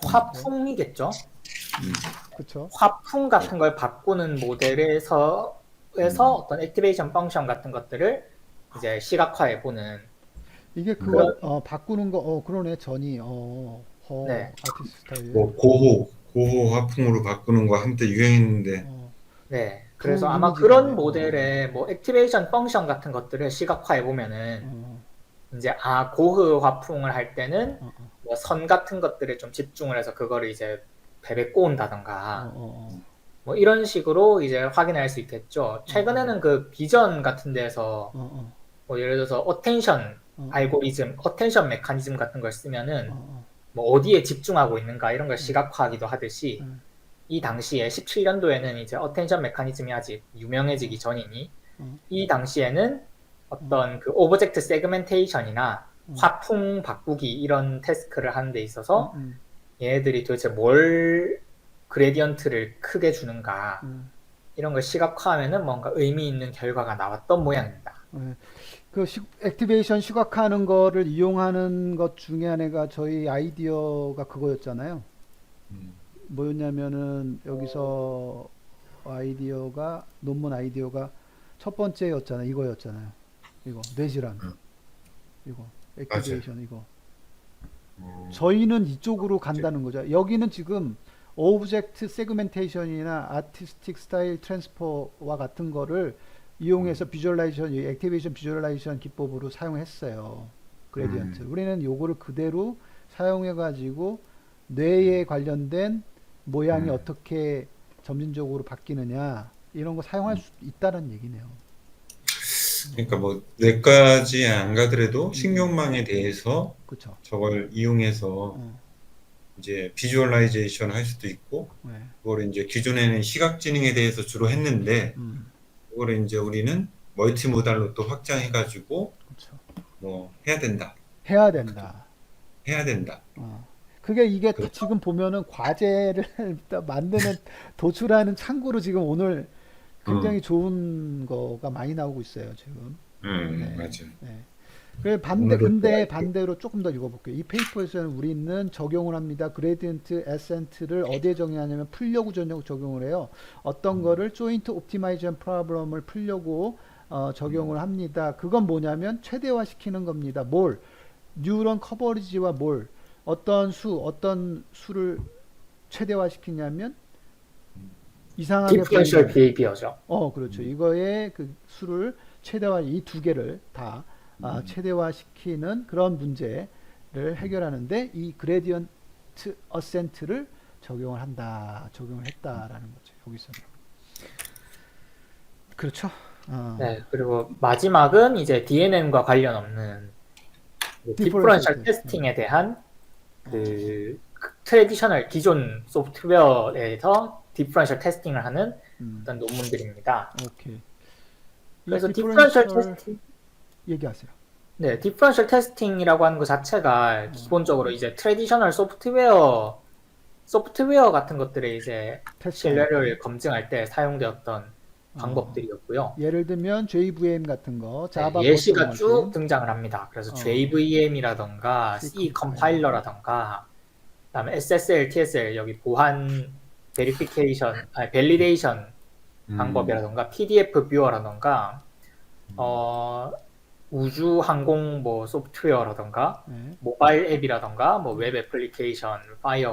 화풍이겠죠. 그렇죠. 화풍 같은 걸 바꾸는 모델에서 어떤 액티베이션 펑션 같은 것들을 이제 시각화해 보는. 이게 그거 바꾸는 거 그러네. 전이 네. 아티스트 스타일. 뭐 고호 화풍으로 바꾸는 거 한때 유행했는데. 네. 그래서 두 아마 이미지가 그런 있네. 모델의 뭐 액티베이션 펑션 같은 것들을 시각화해 보면은 어, 이제 고흐 화풍을 할 때는 어, 어, 뭐 선 같은 것들에 좀 집중을 해서 그거를 이제 벨에 어, 꼬은다던가 어, 뭐 이런 식으로 이제 확인할 수 있겠죠. 최근에는 그 비전 같은 데서 어, 어, 뭐 예를 들어서 어텐션 어, 알고리즘, 어텐션 메커니즘 같은 걸 쓰면은 어, 뭐 어디에 집중하고 있는가 이런 걸 시각화하기도 하듯이 어, 이 당시에 17년도에는 이제 어텐션 메커니즘이 아직 유명해지기 전이니 어, 이 당시에는 어떤 그 오브젝트 세그멘테이션이나 어, 화풍 바꾸기 이런 태스크를 하는 데 있어서 음, 얘네들이 도대체 뭘 그레디언트를 크게 주는가 음. 이런 걸 시각화하면은 뭔가 의미 있는 결과가 나왔던 모양입니다. 네. 그 액티베이션 시각화하는 거를 이용하는 것 중에 하나가 저희 아이디어가 그거였잖아요. 음, 뭐였냐면은 여기서 아이디어가 논문 아이디어가 첫 번째였잖아요. 이거였잖아요. 이거 뇌질환 음, 이거 맞아요. 액티베이션 이거 어, 저희는 이쪽으로 간다는 거죠. 여기는 지금 오브젝트 세그멘테이션이나 아티스틱 스타일 트랜스퍼와 같은 거를 이용해서 비주얼라이제이션, 액티베이션 비주얼라이제이션 기법으로 사용했어요. 그레디언트. 우리는 요거를 그대로 사용해 가지고 뇌에 관련된 모양이 음. 어떻게 점진적으로 바뀌느냐 이런 거 사용할 수 있다는 얘기네요. 그러니까 뭐 뇌까지 안 가더라도 음, 신경망에 대해서 그쵸. 저걸 이용해서 어, 이제 비주얼라이제이션 할 수도 있고, 네. 그거를 이제 기존에는 시각지능에 대해서 주로 했는데, 음, 그거를 이제 우리는 멀티모달로 또 확장해가지고 그쵸. 뭐 해야 된다. 해야 뭐 그렇게 된다. 해야 된다. 그게 이게 다 그렇죠. 지금 보면은 과제를 만드는 도출하는 창구로 지금 오늘 굉장히 음, 좋은 거가 많이 나오고 있어요, 지금. 네. 맞아요. 네. 오늘은 또 근데 아이디어. 반대로 조금 더 읽어볼게요. 이 페이퍼에서는 우리는 적용을 합니다. 그레디언트 에센트를 어디에 적용하냐면 풀려고 적용을 해요. 어떤 음, 거를 조인트 옵티마이제이션 프로블럼을 풀려고 적용을 합니다. 그건 뭐냐면 최대화시키는 겁니다. 뭘? 뉴런 커버리지와 뭘? 어떤 수를 최대화시키냐면 이상하게 디퍼런셜 보이는 비헤이비어죠. 그렇죠. 이거의 그 수를 최대화 이 두 개를 다 최대화시키는 그런 문제를 해결하는데 이 그레디언트 어센트를 적용을 했다라는 거죠. 여기서는. 그렇죠. 어, 네, 그리고 마지막은 이제 DNN과 관련 없는 디퍼런셜 디퍼런셜 테스트. 테스팅에 대한 어, 그 트레디셔널 기존 소프트웨어에서 디퍼런셜 테스팅을 하는 음, 어떤 논문들입니다. 오케이. 이 그래서 디퍼런셜 디퍼런셜 테스팅, 얘기하세요. 네, 디퍼런셜 테스팅이라고 하는 것 자체가 기본적으로 이제 트레디셔널 소프트웨어 같은 것들의 이제 테스트할 때. 신뢰를 검증할 때 사용되었던 어, 방법들이었고요. 예를 들면 JVM 같은 거, 네, 자바 버추얼 예시가 쭉 머신, 등장을 합니다. 그래서 어, JVM이라던가 C C 컴파일러. 컴파일러라던가 그다음에 SSL, TSL 여기 보안 베리피케이션, 아니 밸리데이션 음, 방법이라던가 PDF 뷰어라던가 어, 우주 항공 뭐 소프트웨어라던가 네. 모바일 앱이라던가 뭐 웹 애플리케이션, 파이어